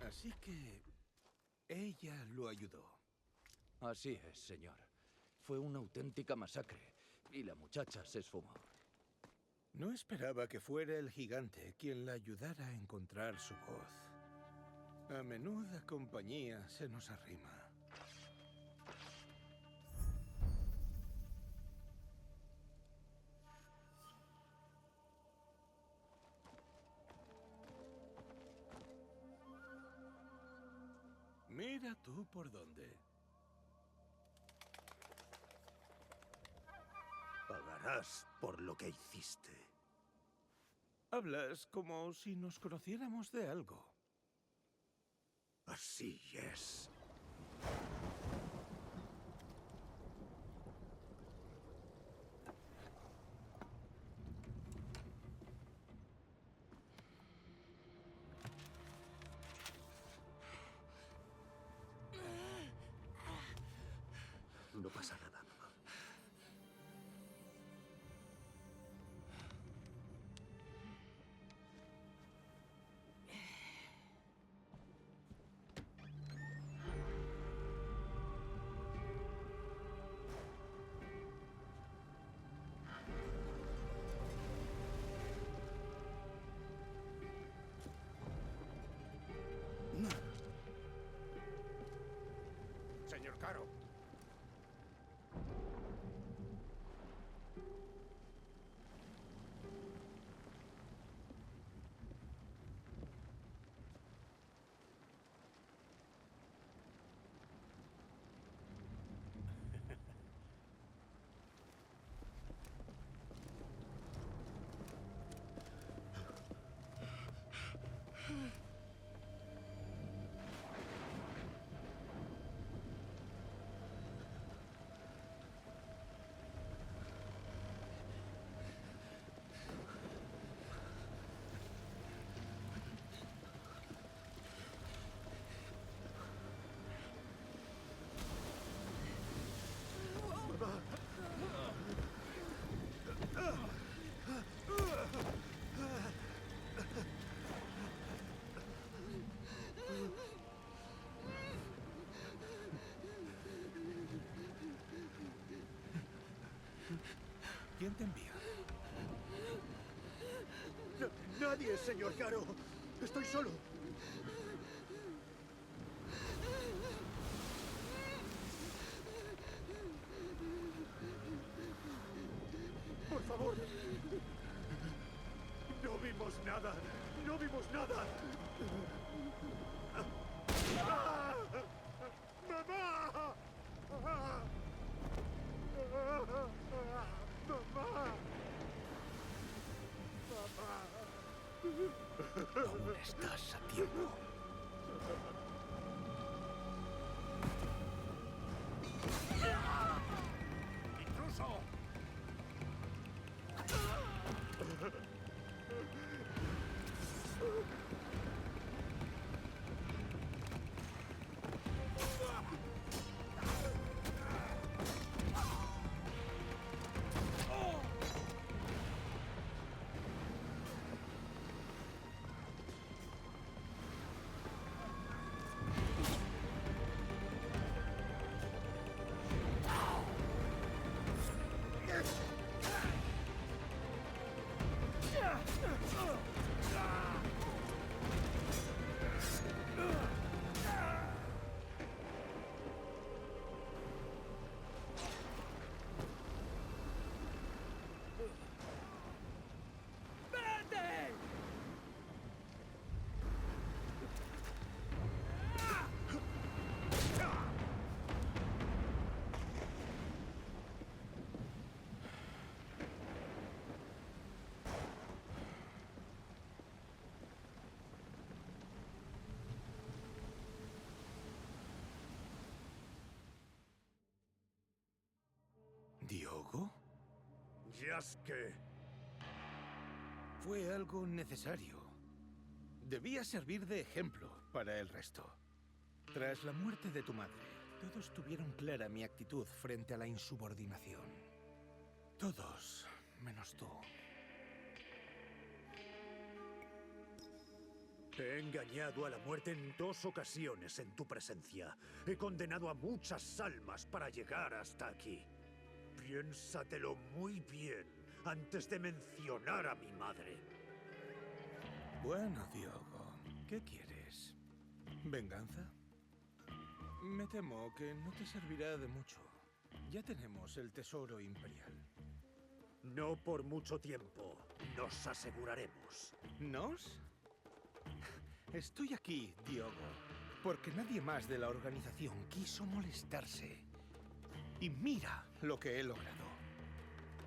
Así que ella lo ayudó. Así es, señor. Fue una auténtica masacre y la muchacha se esfumó. No esperaba que fuera el gigante quien la ayudara a encontrar su voz. A menuda compañía se nos arrima. Mira tú por dónde. Pagarás por lo que hiciste. Hablas como si nos conociéramos de algo. Así es. ¿Quién te envía? Nadie, señor Garo. Estoy solo. Por favor. No vimos nada. No vimos nada. ¡Ah! ¡Mamá! Aún estás a tiempo. ¡Intruso! ¿Diogo? Yasuke. Fue algo necesario. Debía servir de ejemplo para el resto. Tras la muerte de tu madre, todos tuvieron clara mi actitud frente a la insubordinación. Todos, menos tú. He engañado a la muerte en 2 ocasiones en tu presencia. He condenado a muchas almas para llegar hasta aquí. Piénsatelo muy bien antes de mencionar a mi madre. Bueno, Diogo, ¿qué quieres? ¿Venganza? Me temo que no te servirá de mucho. Ya tenemos el tesoro imperial. No por mucho tiempo. Nos aseguraremos. ¿Nos? Estoy aquí, Diogo, porque nadie más de la organización quiso molestarse. Y mira lo que he logrado.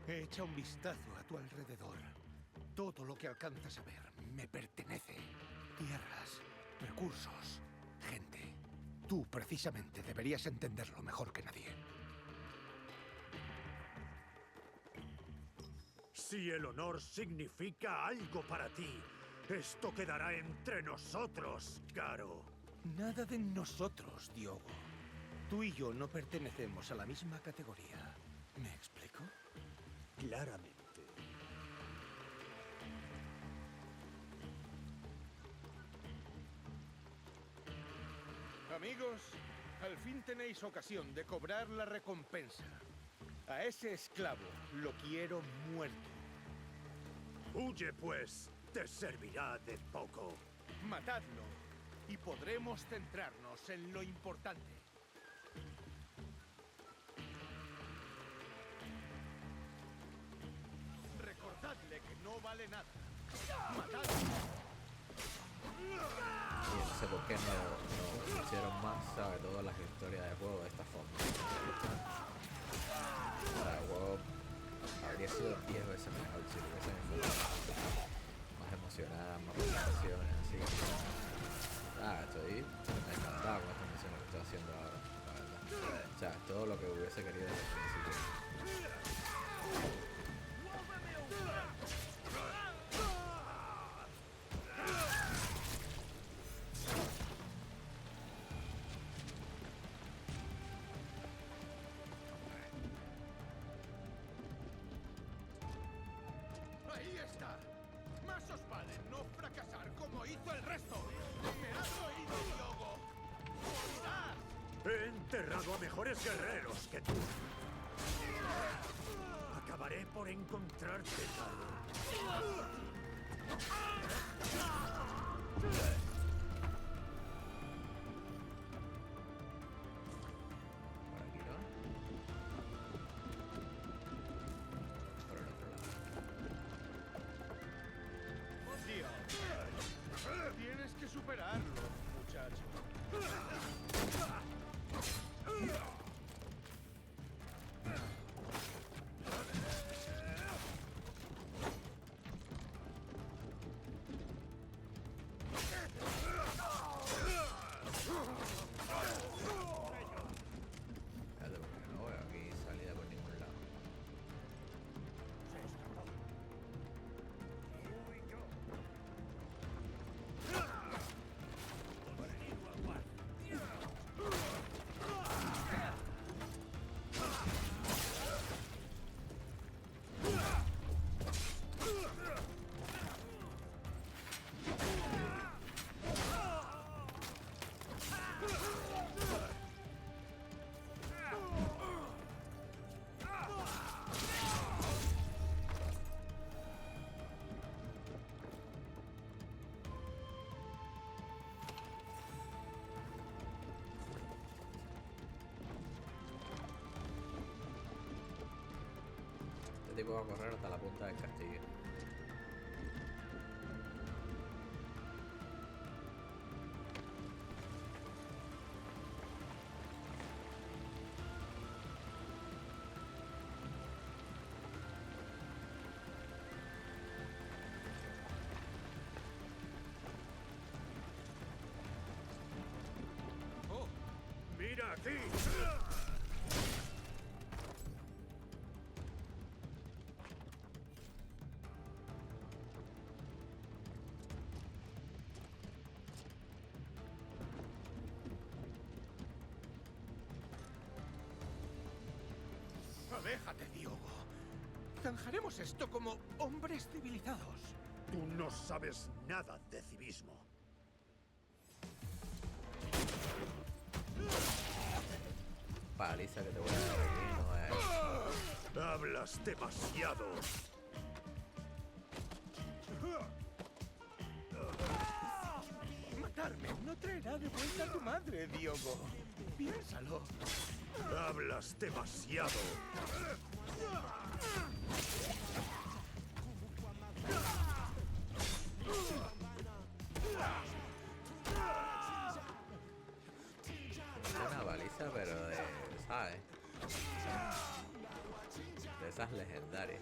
Echa un vistazo a tu alrededor. Todo lo que alcanzas a ver me pertenece. Tierras, recursos, gente. Tú, precisamente, deberías entenderlo mejor que nadie. Si el honor significa algo para ti, esto quedará entre nosotros, Garo. Nada de nosotros, Diogo. Tú y yo no pertenecemos a la misma categoría. ¿Me explico? Claramente. Amigos, al fin tenéis ocasión de cobrar la recompensa. A ese esclavo lo quiero muerto. Huye, pues. Te servirá de poco. Matadlo y podremos centrarnos en lo importante. Recordadle que no vale nada. Matadlo. Y no sé por qué no hicieron más, ¿sabes? Todas las historias de juego de esta forma. O sea, el juego habría sido 10 veces mejor si lo hubiesen enfocado más emocionada, más presentaciones, así. Estoy encantado con estas misiones que estoy haciendo ahora, la verdad. O sea, todo lo que hubiese querido desde el principio. Ahí está. Más os vale no fracasar como hizo el resto. ¿Me has oído, Diogo? ¡Morirás! He enterrado a mejores guerreros que tú. por encontrarte, Taro. Por aquí, ¿no? Por el otro lado. Dios. Tienes que superarlo, muchacho. Espérate, porque no veo aquí salida por ningún lado. Este tipo va a correr hasta la punta del castillo. ¡Oh! ¡Mira aquí! Aléjate, Diogo. Zanjaremos esto como hombres civilizados. Tú no sabes nada de civismo. Paliza que te voy a dar aquí, no es. Hablas demasiado. Matarme no traerá de vuelta a tu madre, Diogo. Piénsalo. Hablas demasiado. Una baliza, pero de, ¿sabes? De esas legendarias.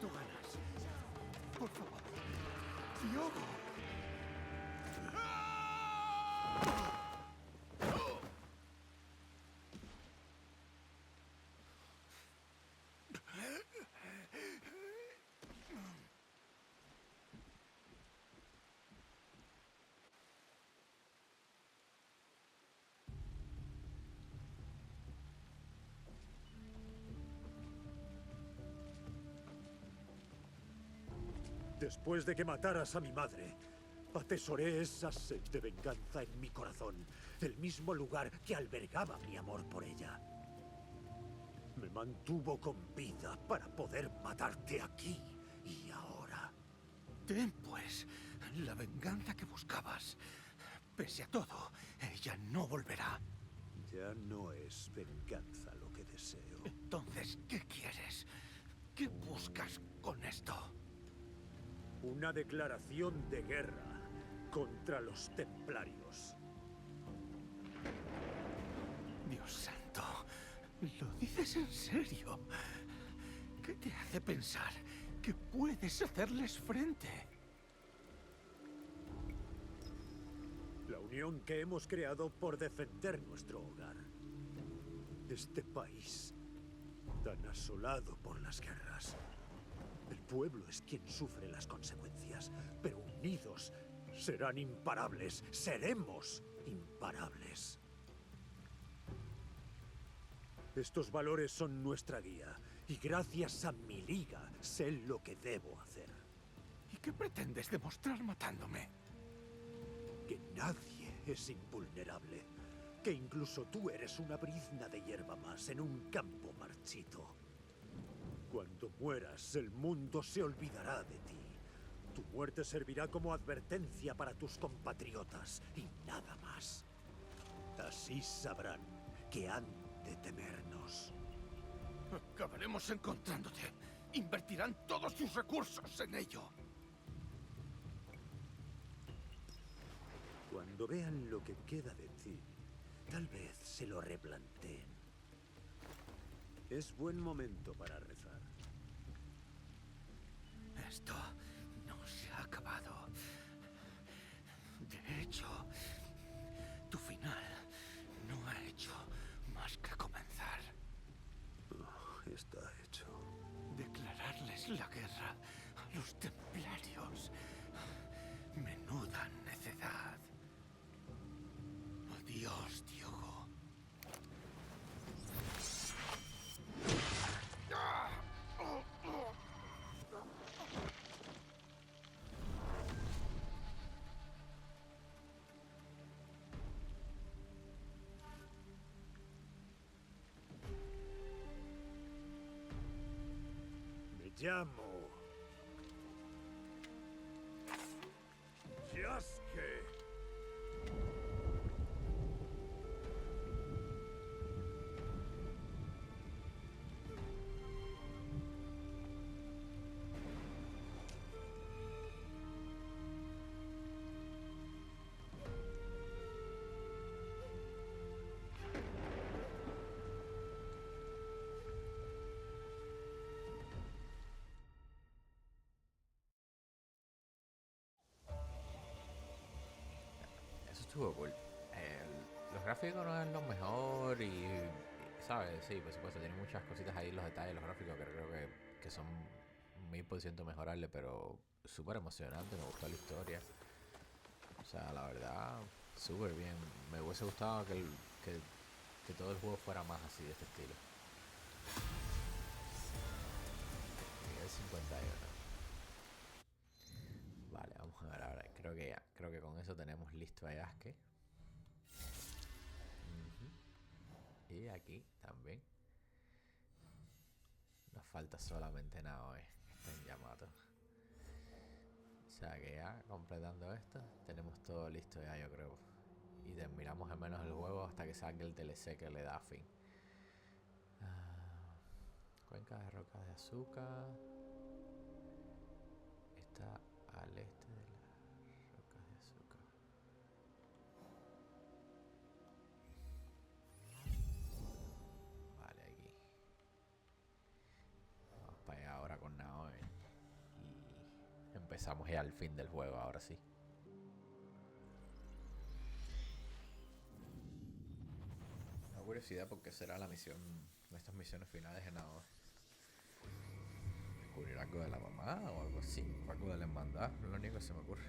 Tú ganas. Por favor. Diogo. Después de que mataras a mi madre, atesoré esa sed de venganza en mi corazón, el mismo lugar que albergaba mi amor por ella. Me mantuvo con vida para poder matarte aquí y ahora. Ten, pues, la venganza que buscabas. Pese a todo, ella no volverá. Ya no es venganza lo que deseo. Entonces, ¿qué quieres? ¿Qué buscas con esto? Una declaración de guerra contra los templarios. Dios santo, ¿lo dices en serio? ¿Qué te hace pensar que puedes hacerles frente? La unión que hemos creado por defender nuestro hogar. Este país, tan asolado por las guerras. El pueblo es quien sufre las consecuencias, pero unidos serán imparables. Seremos imparables. Estos valores son nuestra guía, y gracias a mi liga sé lo que debo hacer. ¿Y qué pretendes demostrar matándome? Que nadie es invulnerable. Que incluso tú eres una brizna de hierba más en un campo marchito. Cuando mueras, el mundo se olvidará de ti. Tu muerte servirá como advertencia para tus compatriotas y nada más. Así sabrán que han de temernos. Acabaremos encontrándote. Invertirán todos sus recursos en ello. Cuando vean lo que queda de ti, tal vez se lo replanteen. Es buen momento para rezar. Esto no se ha acabado. De hecho, tu final no ha hecho más que comenzar. Oh, está hecho. Declararles la guerra a los templarios. Menuda necedad. Adiós, Diogo. Me llamo Yasuke. Eso estuvo cool. Los gráficos no es lo mejor ¿sabes? Sí, por supuesto, tiene muchas cositas ahí, los detalles, los gráficos que creo que son 1000% mejorables, pero súper emocionante, me gustó la historia. O sea, la verdad, súper bien. Me hubiese gustado que todo el juego fuera más así, de este estilo. Nivel 51. Vale, vamos a ver ahora. Creo que con eso tenemos listo a Yasuke. Y aquí también. Nos falta solamente Naoe, que está en Yamato. O sea que ya completando esto, tenemos todo listo ya, yo creo. Y terminamos al menos el juego hasta que salga el DLC que le da fin. Cuenca de rocas de azúcar. Está al este de las rocas de azúcar. Vale, aquí. Vamos para allá ahora con Naoe. Y empezamos ya al fin del juego, ahora sí. Una curiosidad porque será la misión, estas misiones finales de Naoe. ¿Descubrir algo de la mamá o algo así? ¿O algo de la hermandad? No es lo único que se me ocurre.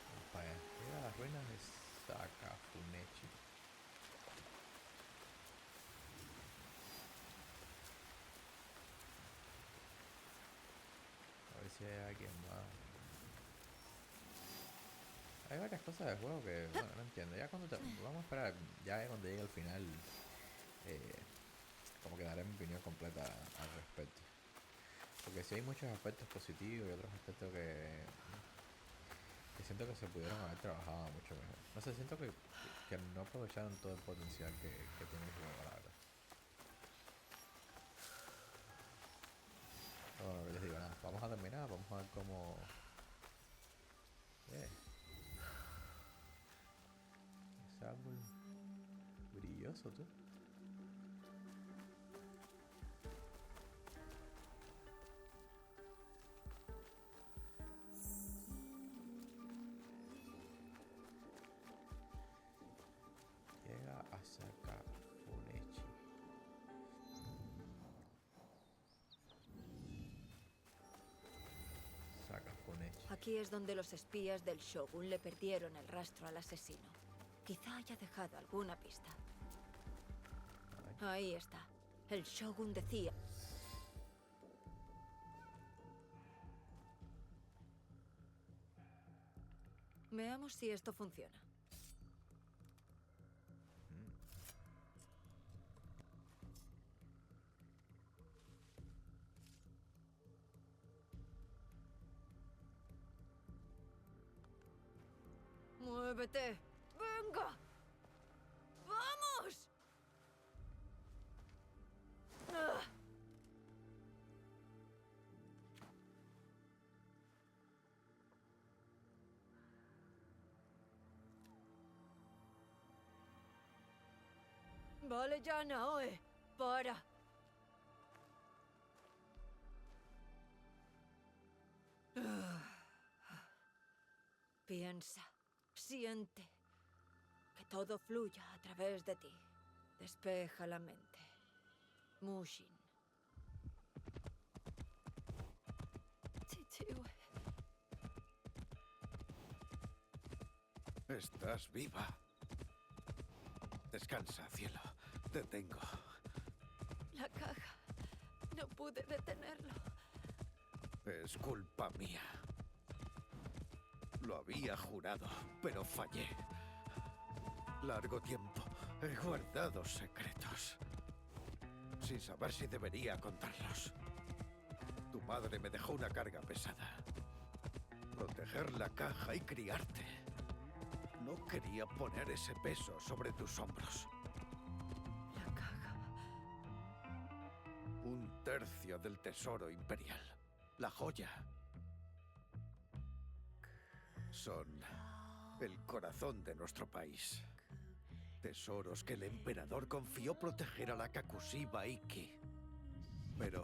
Vamos para allá. Mira las ruinas de Sakafunechi. A ver si hay alguien más. Hay varias cosas del juego que, bueno, no entiendo. Ya cuando vamos a esperar, ya cuando llegue al final, como que daré mi opinión completa al respecto. Porque sí hay muchos aspectos positivos y otros aspectos que siento que se pudieron haber trabajado mucho mejor. No sé, siento que no aprovecharon todo el potencial que tiene el juego, la verdad. Pero bueno, les digo, nada, vamos a terminar, vamos a ver cómo... Ese árbol brilloso, tú. Llega a Sakafunechi. Aquí es donde los espías del Shogun le perdieron el rastro al asesino. Quizá haya dejado alguna pista. Ahí está. El Shogun decía... Veamos si esto funciona. ¡Muévete! ¡Venga! ¡Vamos! ¡Ah! Vale ya, Naoe. Para. Piensa, siente, que todo fluya a través de ti. Despeja la mente. Mushin. Chichiwe. Estás viva. Descansa, cielo. Te tengo. La caja. No pude detenerlo. Es culpa mía. Lo había jurado, pero fallé. Largo tiempo he guardado secretos, sin saber si debería contarlos. Tu madre me dejó una carga pesada. Proteger la caja y criarte. No quería poner ese peso sobre tus hombros. La caja. 1/3 del tesoro imperial. La joya. Son el corazón de nuestro país. Tesoros que el emperador confió proteger a la Kakushiba Ikki. Pero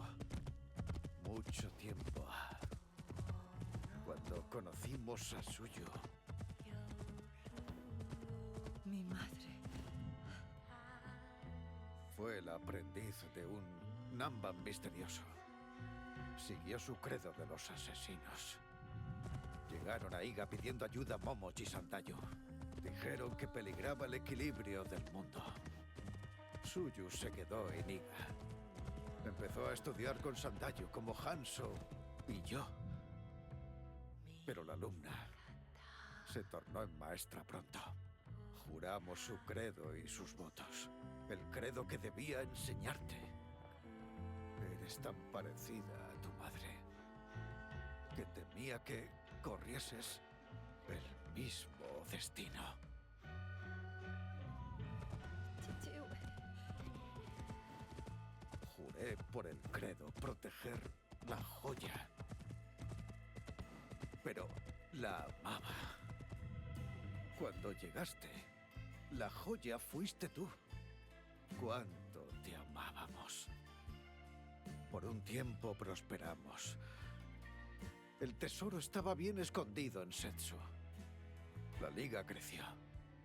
mucho tiempo cuando conocimos a Suyu. Mi madre. Fue el aprendiz de un Namban misterioso. Siguió su credo de los asesinos. Llegaron a Iga pidiendo ayuda a Momochi y Sandayu. Dijeron que peligraba el equilibrio del mundo. Suyu se quedó en Iga. Empezó a estudiar con Sandayu como Hanzo y yo. Pero la alumna se tornó en maestra pronto. Juramos su credo y sus votos. El credo que debía enseñarte. Eres tan parecida a tu madre que temía que corrieses el mismo destino. Chichiwe. Juré por el credo proteger la joya. Pero la amaba. Cuando llegaste, la joya fuiste tú. Cuánto te amábamos. Por un tiempo prosperamos. El tesoro estaba bien escondido en Setsu. La liga creció.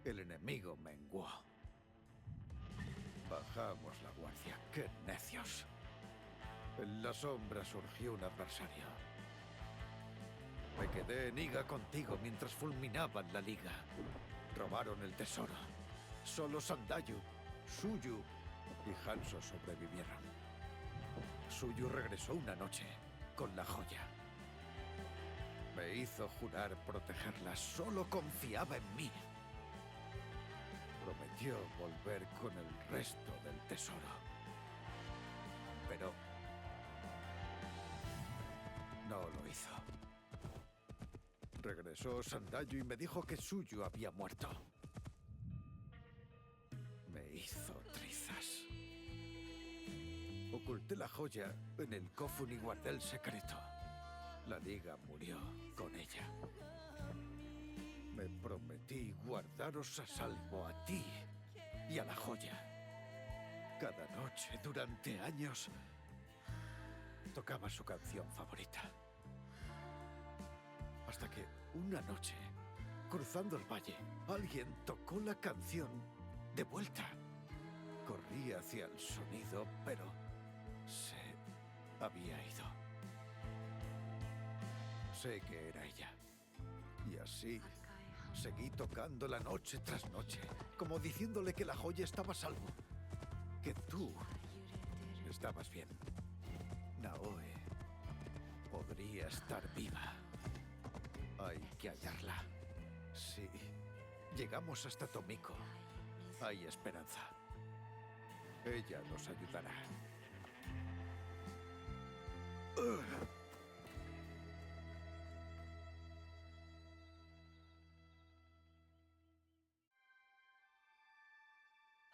El enemigo menguó. Bajamos la guardia. ¡Qué necios! En la sombra surgió un adversario. Me quedé en Iga contigo mientras fulminaban la liga. Robaron el tesoro. Solo Sandayu, Suyu y Hanzo sobrevivieron. Suyu regresó una noche con la joya. Me hizo jurar protegerla. Solo confiaba en mí. Prometió volver con el resto del tesoro. Pero no lo hizo. Regresó Sandayu y me dijo que Suyu había muerto. Me hizo trizas. Oculté la joya en el Kofun y guardé el secreto. La liga murió con ella. Me prometí guardaros a salvo a ti y a la joya. Cada noche durante años tocaba su canción favorita. Hasta que una noche, cruzando el valle, alguien tocó la canción de vuelta. Corrí hacia el sonido, pero se había ido. Sé que era ella. Y así seguí tocándola noche tras noche, como diciéndole que la joya estaba a salvo, que tú estabas bien. Naoe podría estar viva. Hay que hallarla. Si llegamos hasta Tomiko, hay esperanza. Ella nos ayudará.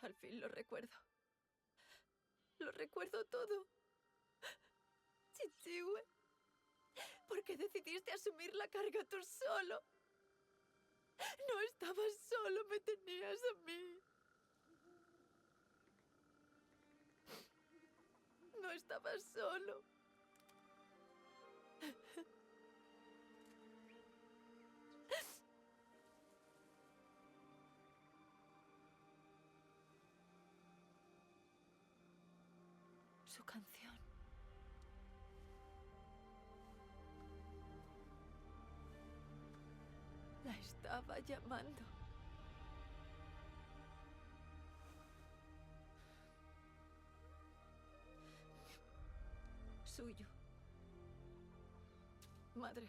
Al fin lo recuerdo. Lo recuerdo todo. Chichihue, ¿por qué decidiste asumir la carga tú solo? No estabas solo, me tenías a mí. No estabas solo. Su canción. La estaba llamando. Suyo. Madre.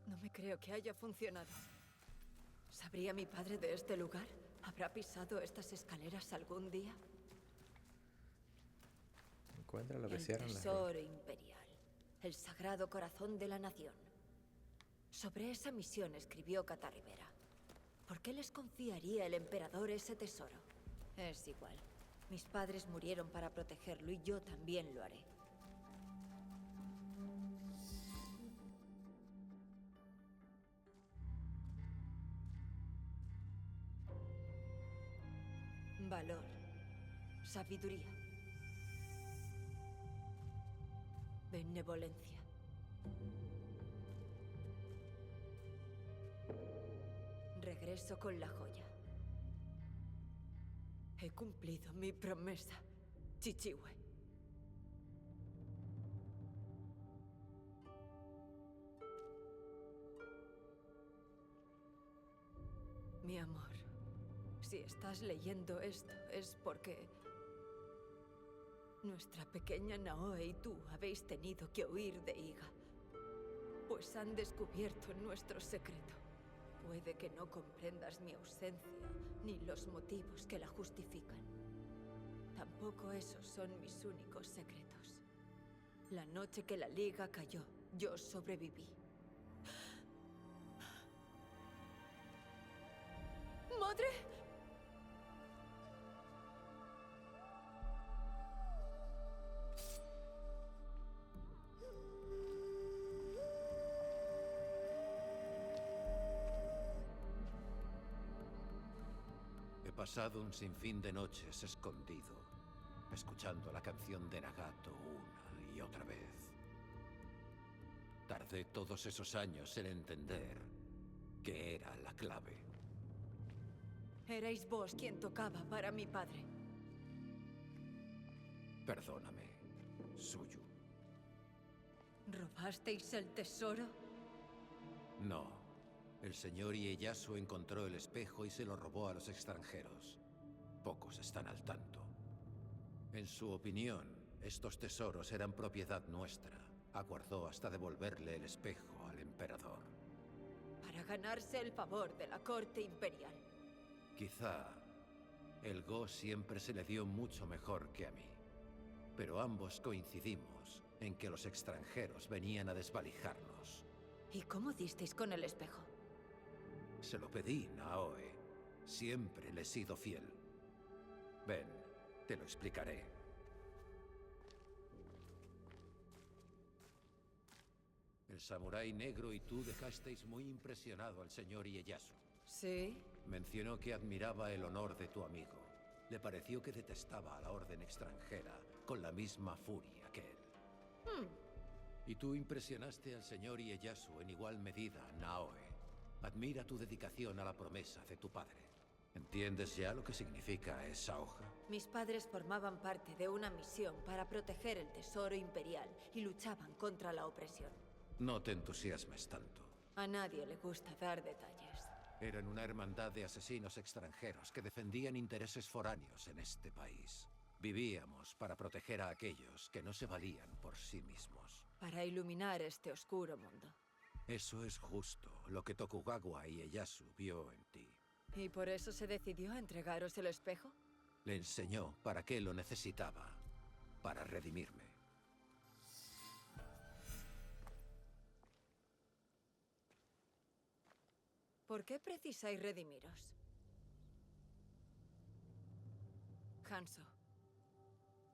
No me creo que haya funcionado. ¿Sabría mi padre de este lugar? ¿Habrá pisado estas escaleras algún día? Encuentra lo que El cierran las tesoro imperial. El sagrado corazón de la nación. Sobre esa misión escribió Catarribera. ¿Por qué les confiaría el emperador ese tesoro? Es igual. Mis padres murieron para protegerlo y yo también lo haré. Valor. Sabiduría. Benevolencia. Regreso con la joya. He cumplido mi promesa, Chichihue. Mi amor, si estás leyendo esto es porque nuestra pequeña Naoe y tú habéis tenido que huir de Iga, pues han descubierto nuestro secreto. Puede que no comprendas mi ausencia ni los motivos que la justifican. Tampoco esos son mis únicos secretos. La noche que la Liga cayó, yo sobreviví. ¡Madre! He pasado un sinfín de noches escondido, escuchando la canción de Nagato una y otra vez. Tardé todos esos años en entender que era la clave. Erais vos quien tocaba para mi padre. Perdóname, Suyu. ¿Robasteis el tesoro? No. El señor Ieyasu encontró el espejo y se lo robó a los extranjeros. Pocos están al tanto. En su opinión, estos tesoros eran propiedad nuestra. Aguardó hasta devolverle el espejo al emperador. Para ganarse el favor de la corte imperial. Quizá el Go siempre se le dio mucho mejor que a mí. Pero ambos coincidimos en que los extranjeros venían a desvalijarnos. ¿Y cómo disteis con el espejo? Se lo pedí, Naoe. Siempre le he sido fiel. Ven, te lo explicaré. El samurái negro y tú dejasteis muy impresionado al señor Ieyasu. ¿Sí? Mencionó que admiraba el honor de tu amigo. Le pareció que detestaba a la orden extranjera con la misma furia que él. Y tú impresionaste al señor Ieyasu en igual medida, Naoe. Admira tu dedicación a la promesa de tu padre. ¿Entiendes ya lo que significa esa hoja? Mis padres formaban parte de una misión para proteger el tesoro imperial y luchaban contra la opresión. No te entusiasmes tanto. A nadie le gusta dar detalles. Eran una hermandad de asesinos extranjeros que defendían intereses foráneos en este país. Vivíamos para proteger a aquellos que no se valían por sí mismos. Para iluminar este oscuro mundo. Eso es justo lo que Tokugawa Ieyasu vio en ti. ¿Y por eso se decidió a entregaros el espejo? Le enseñó para qué lo necesitaba, para redimirme. ¿Por qué precisáis redimiros? Hanzo.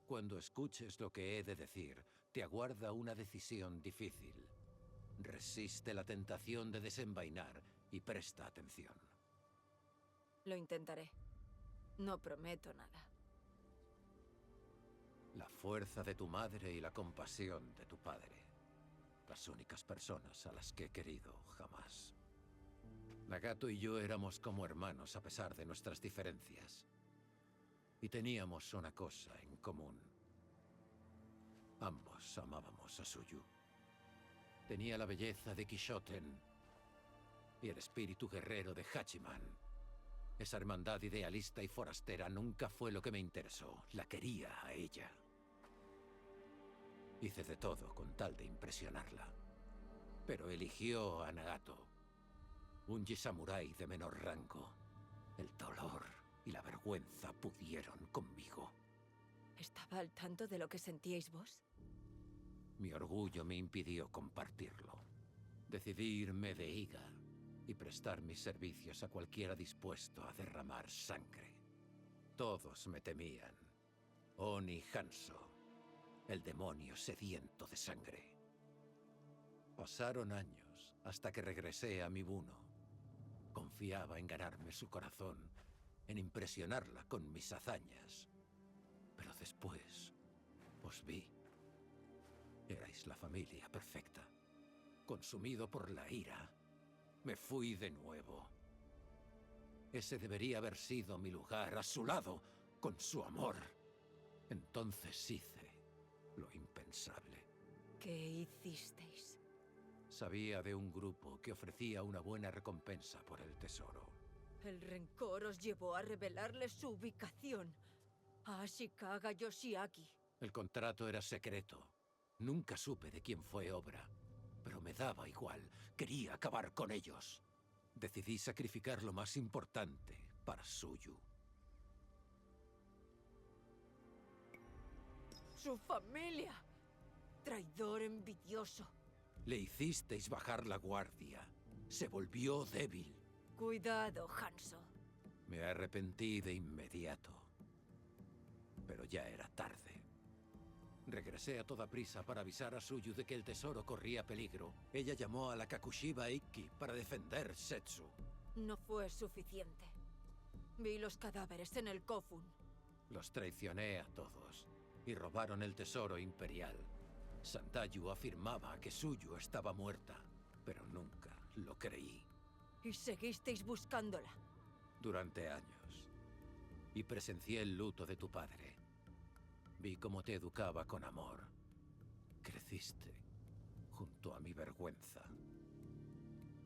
Cuando escuches lo que he de decir, te aguarda una decisión difícil. Resiste la tentación de desenvainar y presta atención. Lo intentaré. No prometo nada. La fuerza de tu madre y la compasión de tu padre. Las únicas personas a las que he querido jamás. Nagato y yo éramos como hermanos a pesar de nuestras diferencias. Y teníamos una cosa en común. Ambos amábamos a Suyu. Tenía la belleza de Kishoten y el espíritu guerrero de Hachiman. Esa hermandad idealista y forastera nunca fue lo que me interesó. La quería a ella. Hice de todo con tal de impresionarla. Pero eligió a Nagato, un Yi-samurái de menor rango. El dolor y la vergüenza pudieron conmigo. ¿Estaba al tanto de lo que sentíais vos? Mi orgullo me impidió compartirlo. Decidí irme de Iga y prestar mis servicios a cualquiera dispuesto a derramar sangre. Todos me temían. Oni Hanzo, el demonio sediento de sangre. Pasaron años hasta que regresé a Mibuno. Confiaba en ganarme su corazón, en impresionarla con mis hazañas. Pero después os vi. Erais la familia perfecta. Consumido por la ira, me fui de nuevo. Ese debería haber sido mi lugar, a su lado, con su amor. Entonces hice lo impensable. ¿Qué hicisteis? Sabía de un grupo que ofrecía una buena recompensa por el tesoro. El rencor os llevó a revelarle su ubicación a Ashikaga Yoshiaki. El contrato era secreto. Nunca supe de quién fue obra, pero me daba igual. Quería acabar con ellos. Decidí sacrificar lo más importante para Suyu. ¡Su familia! Traidor envidioso. Le hicisteis bajar la guardia. Se volvió débil. Cuidado, Hanzo. Me arrepentí de inmediato. Pero ya era tarde. Regresé a toda prisa para avisar a Suyu de que el tesoro corría peligro. Ella llamó a la Kakushiba Ikki para defender Setsu. No fue suficiente. Vi los cadáveres en el Kofun. Los traicioné a todos y robaron el tesoro imperial. Santayu afirmaba que Suyu estaba muerta, pero nunca lo creí. Y seguisteis buscándola. Durante años. Y presencié el luto de tu padre. Vi cómo te educaba con amor. Creciste junto a mi vergüenza.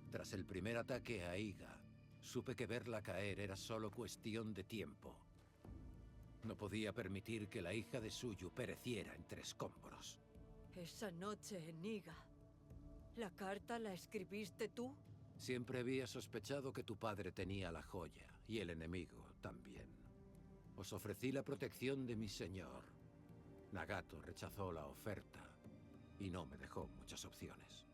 Tras el primer ataque a Iga, supe que verla caer era solo cuestión de tiempo. No podía permitir que la hija de Suyu pereciera entre escombros. Esa noche en Iga, ¿la carta la escribiste tú? Siempre había sospechado que tu padre tenía la joya, y el enemigo también. Os ofrecí la protección de mi señor. Nagato rechazó la oferta y no me dejó muchas opciones.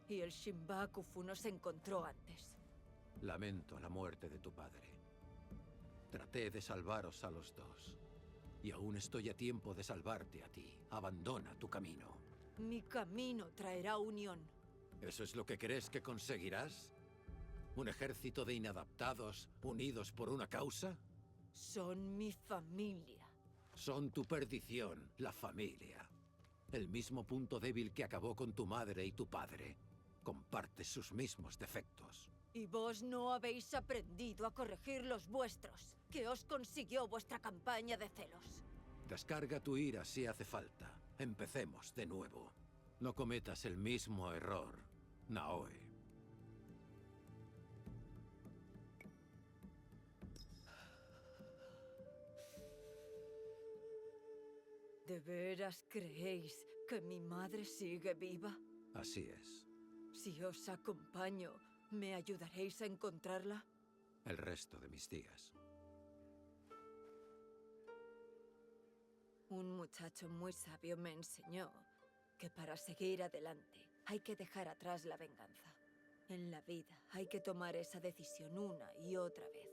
Y el Shinbakufu nos encontró antes. Lamento la muerte de tu padre. Traté de salvaros a los dos. Y aún estoy a tiempo de salvarte a ti. Abandona tu camino. Mi camino traerá unión. ¿Eso es lo que crees que conseguirás? ¿Un ejército de inadaptados unidos por una causa? Son mi familia. Son tu perdición, la familia. El mismo punto débil que acabó con tu madre y tu padre. Comparte sus mismos defectos. Y vos no habéis aprendido a corregir los vuestros. ¿Qué os consiguió vuestra campaña de celos? Descarga tu ira si hace falta. Empecemos de nuevo. No cometas el mismo error, Naoe. ¿De veras creéis que mi madre sigue viva? Así es. Si os acompaño, ¿me ayudaréis a encontrarla? El resto de mis días. Un muchacho muy sabio me enseñó que para seguir adelante hay que dejar atrás la venganza. En la vida hay que tomar esa decisión una y otra vez.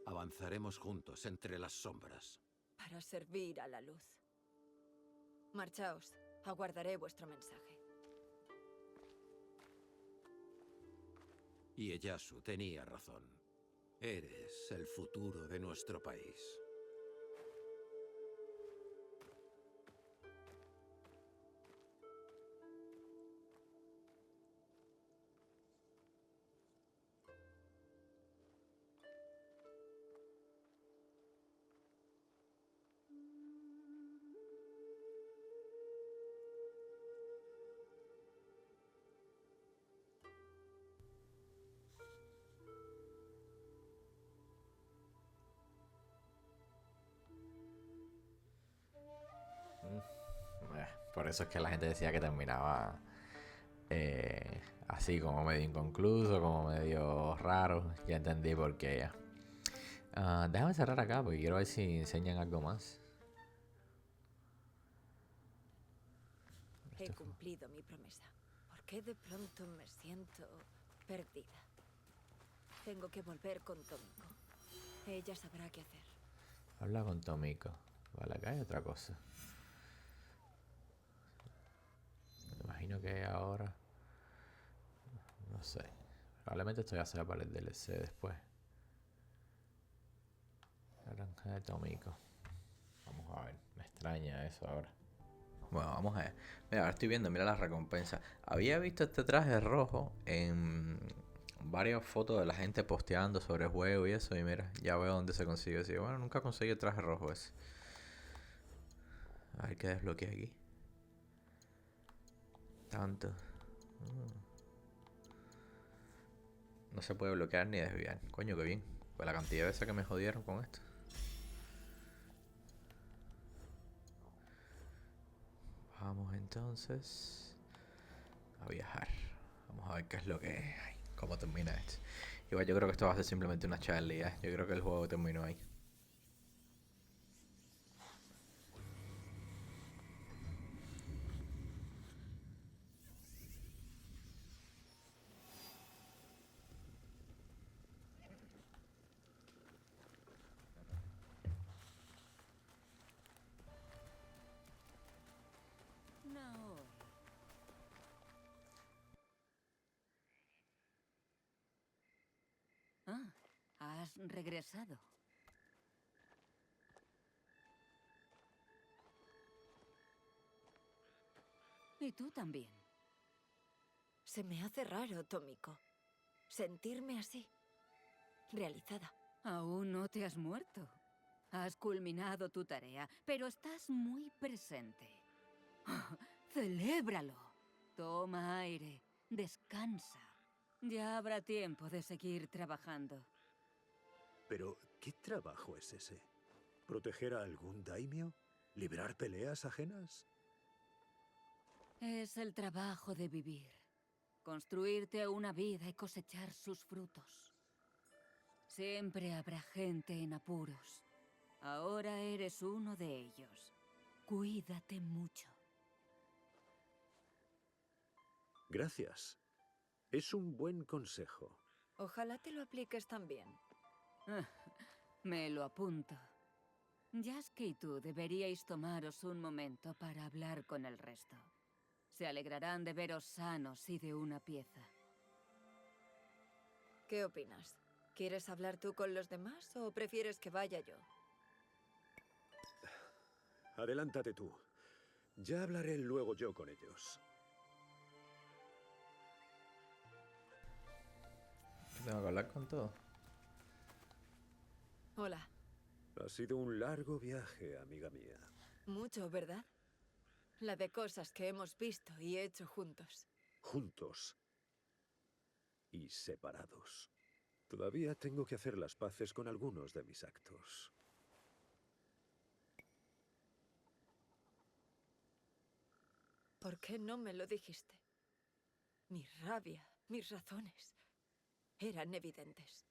Avanzaremos juntos entre las sombras. Para servir a la luz. Marchaos, aguardaré vuestro mensaje. Y Ieyasu tenía razón. Eres el futuro de nuestro país. Por eso es que la gente decía que terminaba así, como medio inconcluso, como medio raro. Ya entendí por qué ya. Déjame cerrar acá porque quiero ver si enseñan algo más. He cumplido mi promesa. ¿Por qué de pronto me siento perdida? Tengo que volver con Tomiko. Ella sabrá qué hacer. Habla con Tomiko. Vale, acá hay otra cosa. Me imagino que ahora... No sé. Probablemente esto ya será para el DLC después. Granja de Tomiko. Vamos a ver. Me extraña eso ahora. Bueno, vamos a ver. Mira, ahora estoy viendo, mira las recompensas. Había visto este traje rojo en varias fotos de la gente posteando sobre el juego y eso. Y mira, ya veo dónde se consigue. Así, bueno, nunca conseguí el traje rojo ese. A ver qué desbloquea aquí. Tanto. No se puede bloquear ni desviar. Coño, qué bien. Pues la cantidad de veces que me jodieron con esto. Vamos entonces a viajar. Vamos a ver qué es lo que hay. Cómo termina esto. Igual yo creo que esto va a ser simplemente una charla, ¿eh? Yo creo que el juego terminó ahí. Naoe. Ah, has regresado. Y tú también. Se me hace raro, Tomiko. Sentirme así. Realizada. Aún no te has muerto. Has culminado tu tarea, pero estás muy presente. ¡Celébralo! Toma aire, descansa. Ya habrá tiempo de seguir trabajando. Pero, ¿qué trabajo es ese? ¿Proteger a algún daimyo? ¿Librar peleas ajenas? Es el trabajo de vivir. Construirte una vida y cosechar sus frutos. Siempre habrá gente en apuros. Ahora eres uno de ellos. Cuídate mucho. Gracias. Es un buen consejo. Ojalá te lo apliques también. Me lo apunto. Yasuke y tú deberíais tomaros un momento para hablar con el resto. Se alegrarán de veros sanos y de una pieza. ¿Qué opinas? ¿Quieres hablar tú con los demás o prefieres que vaya yo? Adelántate tú. Ya hablaré luego yo con ellos. Tengo que hablar con todo. Hola. Ha sido un largo viaje, amiga mía. Mucho, ¿verdad? La de cosas que hemos visto y hecho juntos. Juntos y separados. Todavía tengo que hacer las paces con algunos de mis actos. ¿Por qué no me lo dijiste? Mi rabia, mis razones, eran evidentes.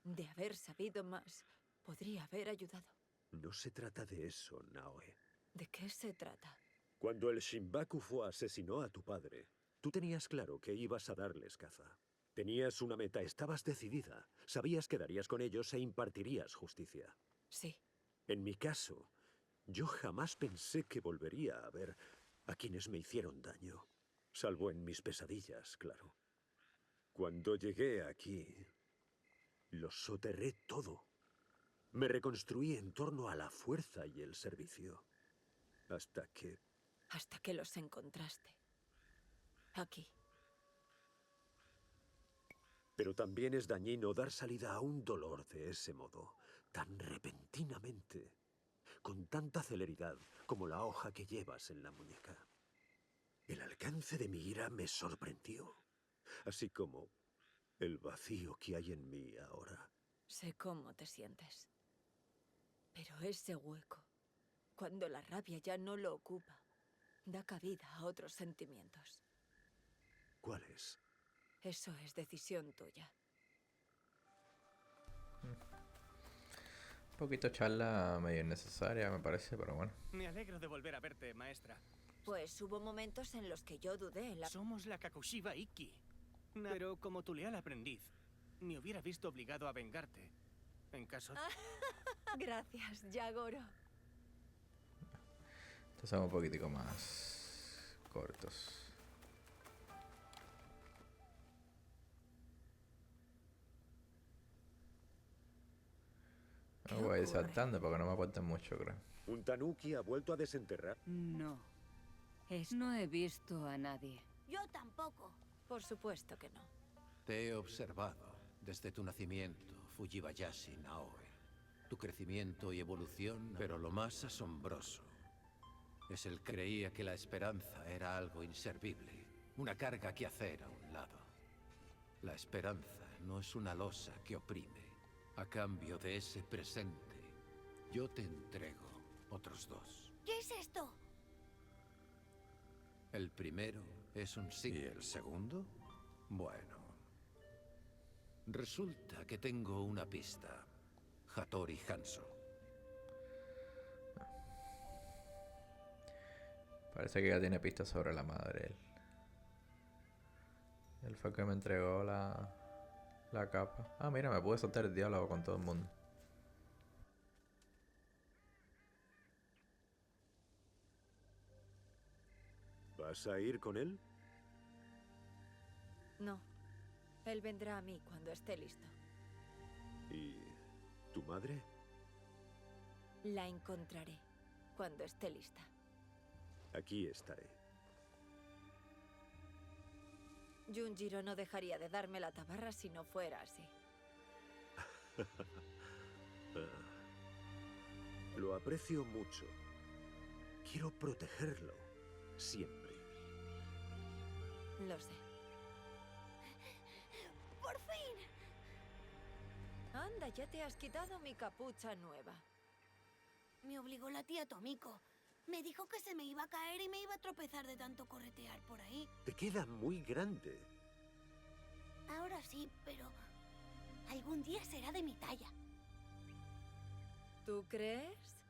De haber sabido más, podría haber ayudado. No se trata de eso, Naoe. ¿De qué se trata? Cuando el Shinbakufu asesinó a tu padre, tú tenías claro que ibas a darles caza. Tenías una meta, estabas decidida. Sabías que darías con ellos e impartirías justicia. Sí. En mi caso, yo jamás pensé que volvería a ver a quienes me hicieron daño. Salvo en mis pesadillas, claro. Cuando llegué aquí, lo soterré todo. Me reconstruí en torno a la fuerza y el servicio. Hasta que... Hasta que los encontraste. Aquí. Pero también es dañino dar salida a un dolor de ese modo, tan repentinamente, con tanta celeridad como la hoja que llevas en la muñeca. El alcance de mi ira me sorprendió, así como el vacío que hay en mí ahora. Sé cómo te sientes. Pero ese hueco, cuando la rabia ya no lo ocupa, da cabida a otros sentimientos. ¿Cuáles? Eso es decisión tuya. Un poquito charla medio innecesaria, me parece, pero bueno. Me alegro de volver a verte, maestra. Pues hubo momentos en los que yo dudé en la... Somos la Kakushiba Ikki. Pero como tu leal aprendiz, me hubiera visto obligado a vengarte. En caso... Gracias, Yagoro. Estos son un poquitico más cortos. Me voy a ir saltando porque no me aportan mucho, creo. ¿Un tanuki ha vuelto a desenterrar? No. No he visto a nadie. Yo tampoco. Por supuesto que no. Te he observado desde tu nacimiento, Fujibayashi Naoe. Tu crecimiento y evolución, pero lo más asombroso es el que creía que la esperanza era algo inservible, una carga que hacer a un lado. La esperanza no es una losa que oprime. A cambio de ese presente, yo te entrego otros dos. ¿Qué es esto? El primero es un signo. ¿Y el segundo? Bueno. Resulta que tengo una pista. Hattori Hanzo. Parece que ya tiene pistas sobre la madre él. Él fue el que me entregó la capa. Ah, mira, me pude soltar el diálogo con todo el mundo. ¿Vas a ir con él? No. Él vendrá a mí cuando esté listo. ¿Y tu madre? La encontraré cuando esté lista. Aquí estaré. Junjiro no dejaría de darme la tabarra si no fuera así. Lo aprecio mucho. Quiero protegerlo. Siempre. Lo sé. ¡Por fin! Anda, ya te has quitado mi capucha nueva. Me obligó la tía Tomiko. Me dijo que se me iba a caer y me iba a tropezar de tanto corretear por ahí. Te queda muy grande. Ahora sí, pero algún día será de mi talla. ¿Tú crees?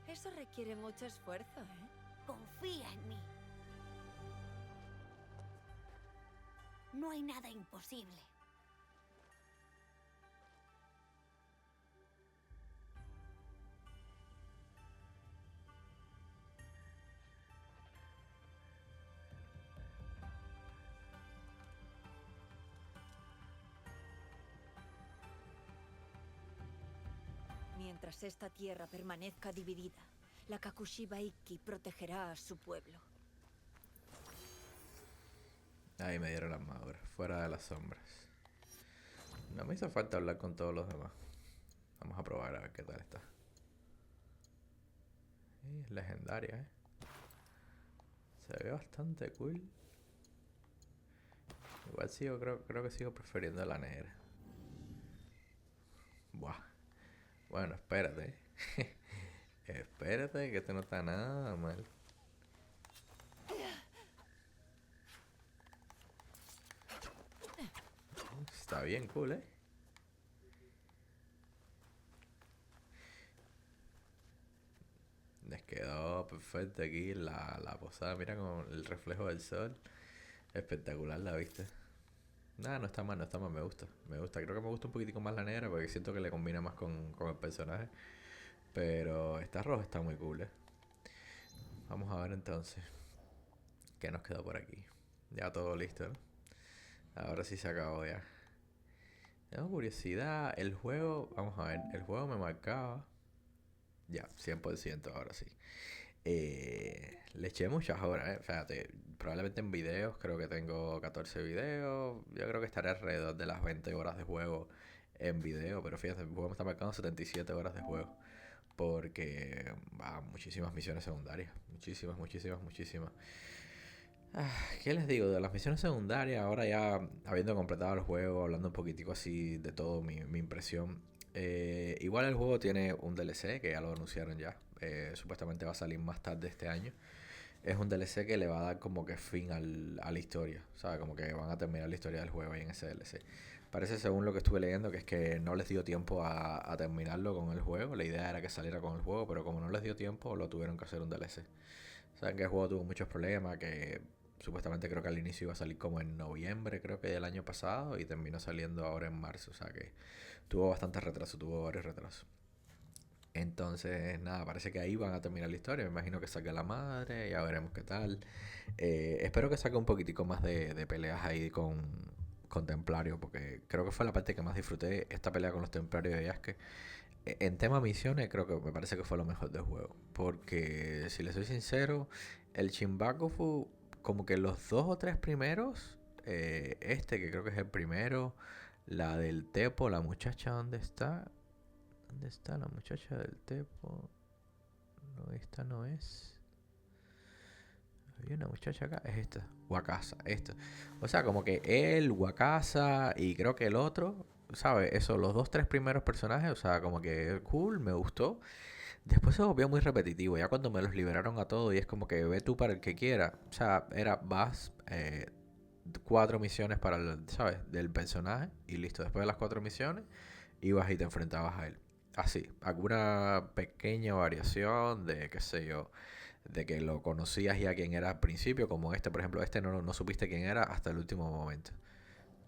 Eso requiere mucho esfuerzo, ¿eh? Confía en mí. No hay nada imposible. mientras esta tierra permanezca dividida, la Kakushiba Ikki protegerá a su pueblo. Ahí me dieron la armadura, fuera de las sombras. No me hizo falta hablar con todos los demás. Vamos a probar a ver qué tal está. Es legendaria, Se ve bastante cool. Igual sigo, creo que sigo prefiriendo la negra. Buah. Bueno, espérate. Espérate, que esto no está nada mal. Está bien cool, Les quedó perfecto aquí la posada. Mira con el reflejo del sol. Espectacular la vista. Nada, no está mal, me gusta. Creo que me gusta un poquitico más la negra porque siento que le combina más con el personaje. Pero esta roja está muy cool, Vamos a ver entonces qué nos quedó por aquí. Ya todo listo, ¿no? Ahora sí se acabó ya. Tengo curiosidad. El juego, vamos a ver, el juego me marcaba. Ya, 100% ahora sí. Le eché muchas horas, Fíjate, probablemente en videos, creo que tengo 14 videos. Yo creo que estaré alrededor de las 20 horas de juego en video. Pero fíjate, el juego me está marcando 77 horas de juego. Porque va, muchísimas misiones secundarias. Muchísimas. ¿Qué les digo? De las misiones secundarias, ahora ya habiendo completado el juego, hablando un poquitico así de todo mi impresión. Igual el juego tiene un DLC que ya lo anunciaron ya. Supuestamente va a salir más tarde este año. Es un DLC que le va a dar como que fin a la historia. O sea, como que van a terminar la historia del juego ahí en ese DLC. Parece, según lo que estuve leyendo, que es que no les dio tiempo a terminarlo con el juego. La idea era que saliera con el juego, pero como no les dio tiempo, lo tuvieron que hacer un DLC. Saben que el juego tuvo muchos problemas, que supuestamente creo que al inicio iba a salir como en noviembre, creo que del año pasado, y terminó saliendo ahora en marzo. O sea que tuvo bastante retraso, tuvo varios retrasos. Entonces, nada, parece que ahí van a terminar la historia. Me imagino que saque a la madre, ya veremos qué tal. Espero que saque un poquitico más de peleas ahí con Templario, porque creo que fue la parte que más disfruté, esta pelea con los Templarios de Yasuke. En tema misiones, creo que me parece que fue lo mejor del juego. Porque, si les soy sincero, el Shinbakufu, como que los 2 o 3 primeros, que creo que es el primero, la del Tepo, la muchacha, ¿dónde está? ¿Dónde está la muchacha del Tepo? No, esta no es. Había una muchacha acá. Es esta. Wakasa, esta. O sea, como que él, Wakasa y creo que el otro, ¿sabes? Eso, los 2, 3 primeros personajes, o sea, como que cool, me gustó. Después se volvió muy repetitivo. Ya cuando me los liberaron a todos y es como que ve tú para el que quiera. O sea, vas 4 misiones para el, ¿sabes? Del personaje y listo. Después de las 4 misiones, ibas y te enfrentabas a él. Así, alguna pequeña variación de, qué sé yo, de que lo conocías ya quién era al principio, como por ejemplo, no supiste quién era hasta el último momento.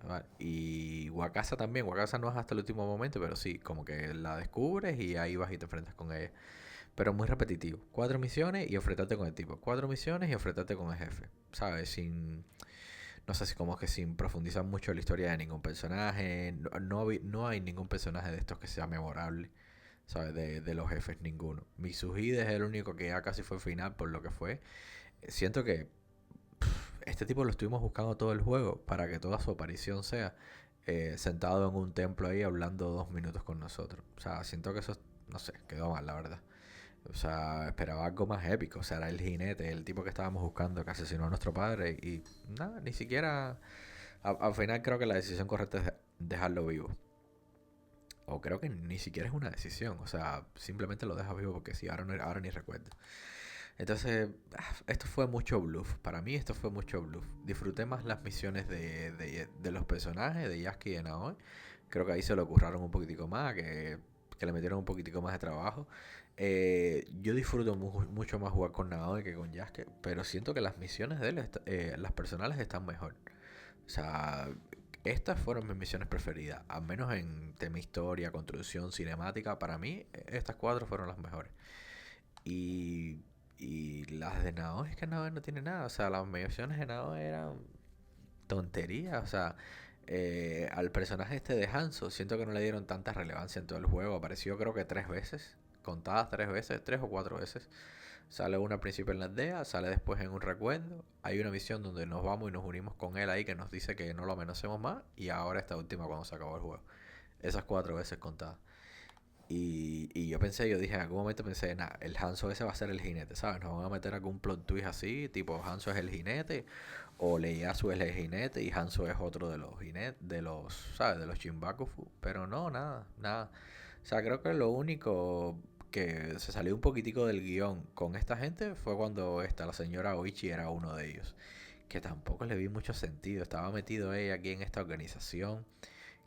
¿Vale? Y Wakasa también, Wakasa no es hasta el último momento, pero sí, como que la descubres y ahí vas y te enfrentas con ella. Pero muy repetitivo, 4 misiones y enfrentarte con el tipo, 4 misiones y enfrentarte con el jefe, ¿sabes? No sé si como es que sin profundizar mucho en la historia de ningún personaje. No hay ningún personaje de estos que sea memorable, ¿sabes? De los jefes, ninguno. Mitsuhide es el único que ya casi fue final por lo que fue. Siento que este tipo lo estuvimos buscando todo el juego para que toda su aparición sea sentado en un templo ahí hablando 2 minutos con nosotros. O sea, siento que eso, no sé, quedó mal, la verdad. O sea, esperaba algo más épico. O sea, era el jinete, el tipo que estábamos buscando que asesinó a nuestro padre. Y nada, ni siquiera. Al final creo que la decisión correcta es dejarlo vivo. O creo que ni siquiera es una decisión. O sea, simplemente lo dejas vivo porque sí, ahora ni recuerdo. Entonces, esto fue mucho bluff. Para mí esto fue mucho bluff. Disfruté más las misiones de los personajes, de Yasuke y de Naoe. Creo que ahí se lo curraron un poquitico más, que le metieron un poquitico más de trabajo. Yo disfruto mucho más jugar con Naoe que con Yasuke, pero siento que las misiones de él, las personales, están mejor. O sea, estas fueron mis misiones preferidas, al menos en tema historia, construcción, cinemática. Para mí, estas 4 fueron las mejores. Y las de Naoe, es que Naoe no tiene nada. O sea, las misiones de Naoe eran tonterías. O sea, Al personaje este de Hanzo, siento que no le dieron tanta relevancia en todo el juego. Apareció creo que 3 veces, contadas 3 veces, 3 o 4 veces. Sale una al principio en la aldea, sale después en un recuerdo. Hay una misión donde nos vamos y nos unimos con él ahí que nos dice que no lo amenacemos más. Y ahora esta última cuando se acabó el juego. Esas 4 veces contadas. Y yo dije en algún momento pensé, nah, el Hanzo ese va a ser el jinete, ¿sabes? Nos van a meter algún plot twist así, tipo Hanzo es el jinete, o Ieyasu es el jinete y Hanzo es otro de los jinetes, ¿sabes? De los Shinbakufu. Pero no, nada. O sea, creo que lo único que se salió un poquitico del guión con esta gente fue cuando la señora Oichi era uno de ellos. Que tampoco le vi mucho sentido. Estaba metido ella aquí en esta organización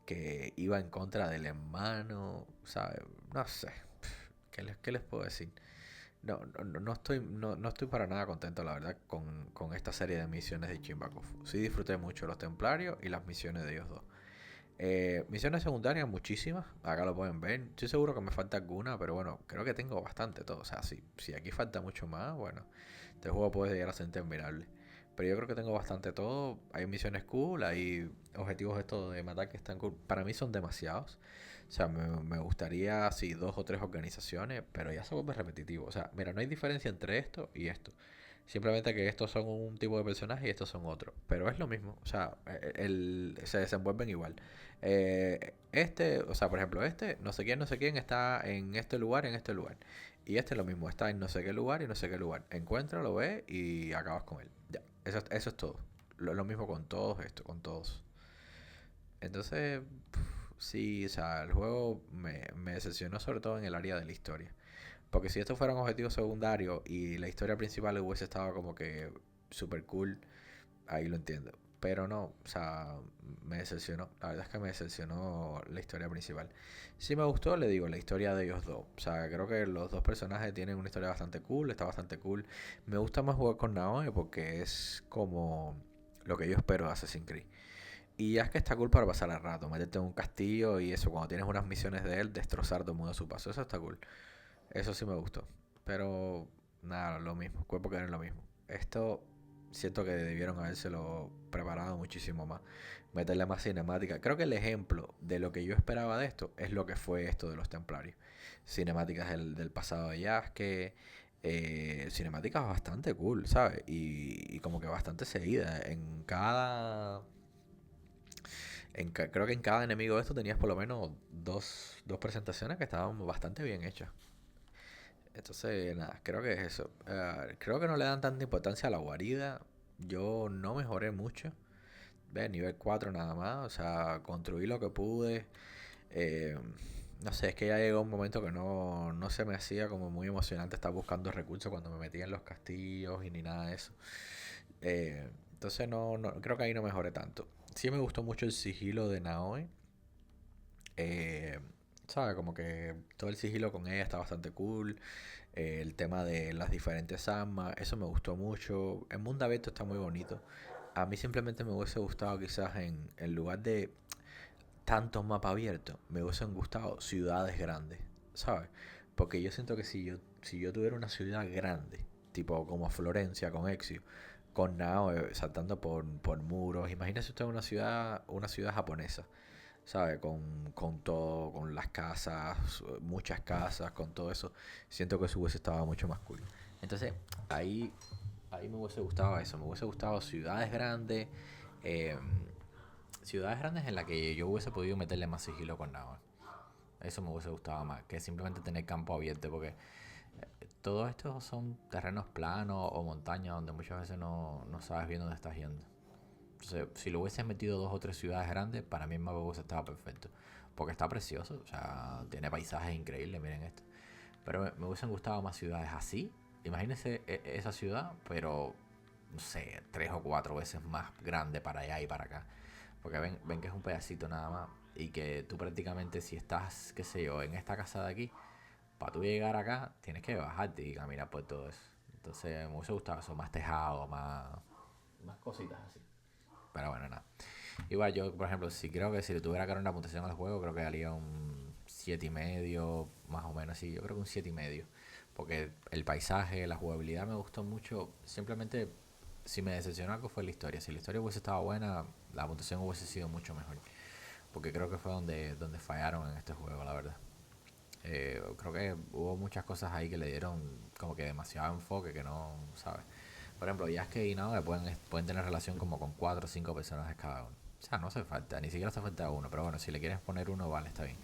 que iba en contra del hermano, ¿sabes? No sé. ¿Qué les puedo decir? No estoy para nada contento, la verdad, con esta serie de misiones de Shinbakufu. Sí disfruté mucho los templarios y las misiones de ellos dos. Misiones secundarias, muchísimas. Acá lo pueden ver. Estoy seguro que me falta alguna, pero bueno, creo que tengo bastante todo. O sea, si aquí falta mucho más, bueno, este juego puede llegar a ser interminable. Pero yo creo que tengo bastante todo. Hay misiones cool, hay objetivos estos de matar que están cool. Para mí son demasiados. O sea, me gustaría así 2 o 3 organizaciones, pero ya se vuelve repetitivo. O sea, mira, no hay diferencia entre esto y esto. Simplemente que estos son un tipo de personaje y estos son otros. Pero es lo mismo. O sea, se desenvuelven igual. O sea, por ejemplo, no sé quién está en este lugar, en este lugar. Y este es lo mismo, está en no sé qué lugar y no sé qué lugar. Encuentra, lo ves y acabas con él. Ya, eso es todo. Lo mismo con todos esto, con todos. Entonces, sí, o sea, el juego me decepcionó sobre todo en el área de la historia. Porque si esto fuera un objetivo secundario y la historia principal hubiese estado como que super cool, ahí lo entiendo. Pero no, o sea, me decepcionó. La verdad es que me decepcionó la historia principal. Si me gustó, le digo, la historia de ellos dos. O sea, creo que los dos personajes tienen una historia bastante cool, está bastante cool. Me gusta más jugar con Naomi porque es como lo que yo espero de Assassin's Creed. Y ya es que está cool para pasar el rato, meterte en un castillo y eso, cuando tienes unas misiones de él, destrozar todo el mundo a su paso. Eso está cool. Eso sí me gustó. Pero nada, lo mismo, cuerpo que no es lo mismo. Esto siento que debieron habérselo preparado muchísimo más. Meterle más cinemática. Creo que el ejemplo de lo que yo esperaba de esto es lo que fue esto de los templarios. Cinemáticas del pasado de Yasuke. Cinemáticas bastante cool, ¿sabes? Y como que bastante seguidas. Creo que en cada enemigo de esto tenías por lo menos dos presentaciones que estaban bastante bien hechas. Entonces, nada, creo que es eso. Creo que no le dan tanta importancia a la guarida. Yo no mejoré mucho. Ve, nivel 4 nada más. O sea, construí lo que pude. No sé, es que ya llegó un momento que no se me hacía como muy emocionante estar buscando recursos cuando me metía en los castillos y ni nada de eso. Entonces, creo que ahí no mejoré tanto. Sí me gustó mucho el sigilo de Naomi. ¿Sabes? Como que todo el sigilo con ella está bastante cool. El tema de las diferentes armas, eso me gustó mucho. El mundo abierto está muy bonito. A mí simplemente me hubiese gustado quizás en lugar de tantos mapas abiertos, me hubiesen gustado ciudades grandes, ¿sabes? Porque yo siento que si yo tuviera una ciudad grande, tipo como Florencia con Ezio, con Nao saltando por muros, imagínese usted una ciudad japonesa, ¿sabe? Con todo, con las casas, muchas casas, con todo eso. Siento que eso hubiese estado mucho más cool. Entonces, ahí me hubiese gustado eso. Me hubiese gustado ciudades grandes. Ciudades grandes en las que yo hubiese podido meterle más sigilo con nada. Eso me hubiese gustado más. Que simplemente tener campo abierto. Porque todo esto son terrenos planos o montañas donde muchas veces no sabes bien dónde estás yendo. Entonces, si lo hubieses metido 2 o 3 ciudades grandes, para mí el mapa hubiese estado perfecto. Porque está precioso, o sea, tiene paisajes increíbles, miren esto. Pero me hubiesen gustado más ciudades así. Imagínense esa ciudad, pero, no sé, 3 o 4 veces más grande para allá y para acá. Porque ven que es un pedacito nada más. Y que tú prácticamente, si estás, qué sé yo, en esta casa de aquí, para tú llegar acá, tienes que bajarte y caminar por todo eso. Entonces, me hubiese gustado eso, más tejado, más cositas así. Pero bueno, nada. Igual yo, por ejemplo, creo que si le tuviera que dar una puntuación al juego, creo que daría un 7,5, más o menos. Sí, yo creo que un 7,5. Porque el paisaje, la jugabilidad me gustó mucho. Simplemente si me decepcionó algo fue la historia. Si la historia hubiese estado buena, la puntuación hubiese sido mucho mejor. Porque creo que fue donde fallaron en este juego, la verdad. Creo que hubo muchas cosas ahí que le dieron como que demasiado enfoque que no, ¿sabes? Por ejemplo, Yasuke y Naoya pueden tener relación como con 4 o 5 personajes cada uno. O sea, no hace falta, ni siquiera hace falta uno. Pero bueno, si le quieres poner uno, vale, está bien.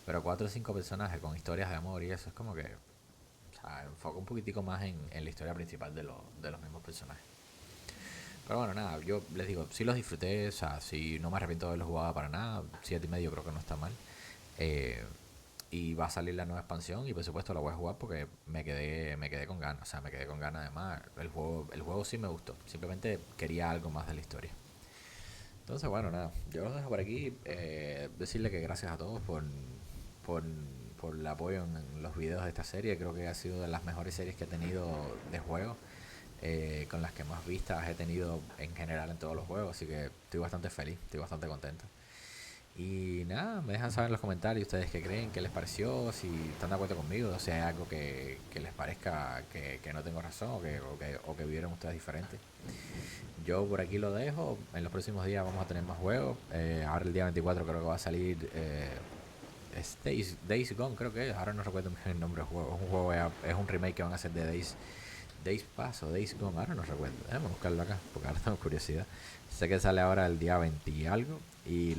Pero 4 o 5 personajes con historias de amor y eso es como que, o sea, enfoca un poquitico más en la historia principal de los mismos personajes. Pero bueno, nada, yo les digo, sí los disfruté, o sea, sí no me arrepiento de haberlos jugado para nada, 7,5 creo que no está mal. Y va a salir la nueva expansión y por supuesto la voy a jugar porque me quedé con ganas, o sea, me quedé con ganas además. El juego sí me gustó, simplemente quería algo más de la historia. Entonces, bueno, nada, yo los dejo por aquí. Decirle que gracias a todos por el apoyo en los videos de esta serie. Creo que ha sido de las mejores series que he tenido de juego. Con las que más vistas he tenido en general en todos los juegos, así que estoy bastante feliz, estoy bastante contento. Y nada, me dejan saber en los comentarios ustedes qué creen, qué les pareció, si están de acuerdo conmigo, o si hay algo que les parezca que no tengo razón o que vieron ustedes diferente. Yo por aquí lo dejo, en los próximos días vamos a tener más juegos. Ahora el día 24 creo que va a salir Days Gone, creo que es, ahora no recuerdo el nombre del juego, es un remake que van a hacer de Days Pass o Days Gone, ahora no recuerdo, déjame buscarlo acá porque ahora tengo curiosidad. Sé que sale ahora el día 20 y algo y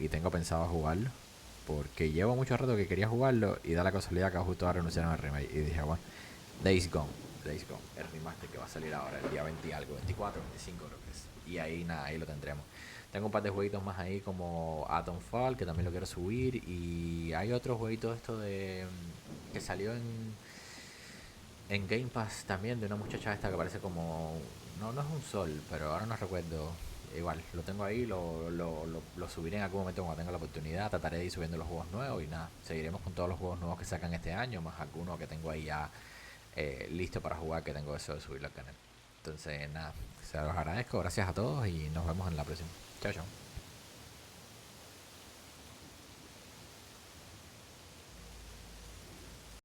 tengo pensado jugarlo porque llevo mucho rato que quería jugarlo y da la casualidad que justo ahora anunciaron el remake y dije, bueno, Days Gone, el remaster que va a salir ahora el día 20 y algo, 24, 25 creo que es, y ahí nada, ahí lo tendremos. Tengo un par de jueguitos más ahí como Atom Fall que también lo quiero subir, y hay otro jueguito esto que salió en Game Pass también, de una muchacha esta que parece como, no es un sol, pero ahora no recuerdo. Igual, lo tengo ahí, lo subiré en algún momento cuando tenga la oportunidad. Trataré de ir subiendo los juegos nuevos y nada, seguiremos con todos los juegos nuevos que sacan este año, más algunos que tengo ahí ya listo para jugar, que tengo eso de subirlo al canal. Entonces nada, se los agradezco, gracias a todos y nos vemos en la próxima. Chao, chao.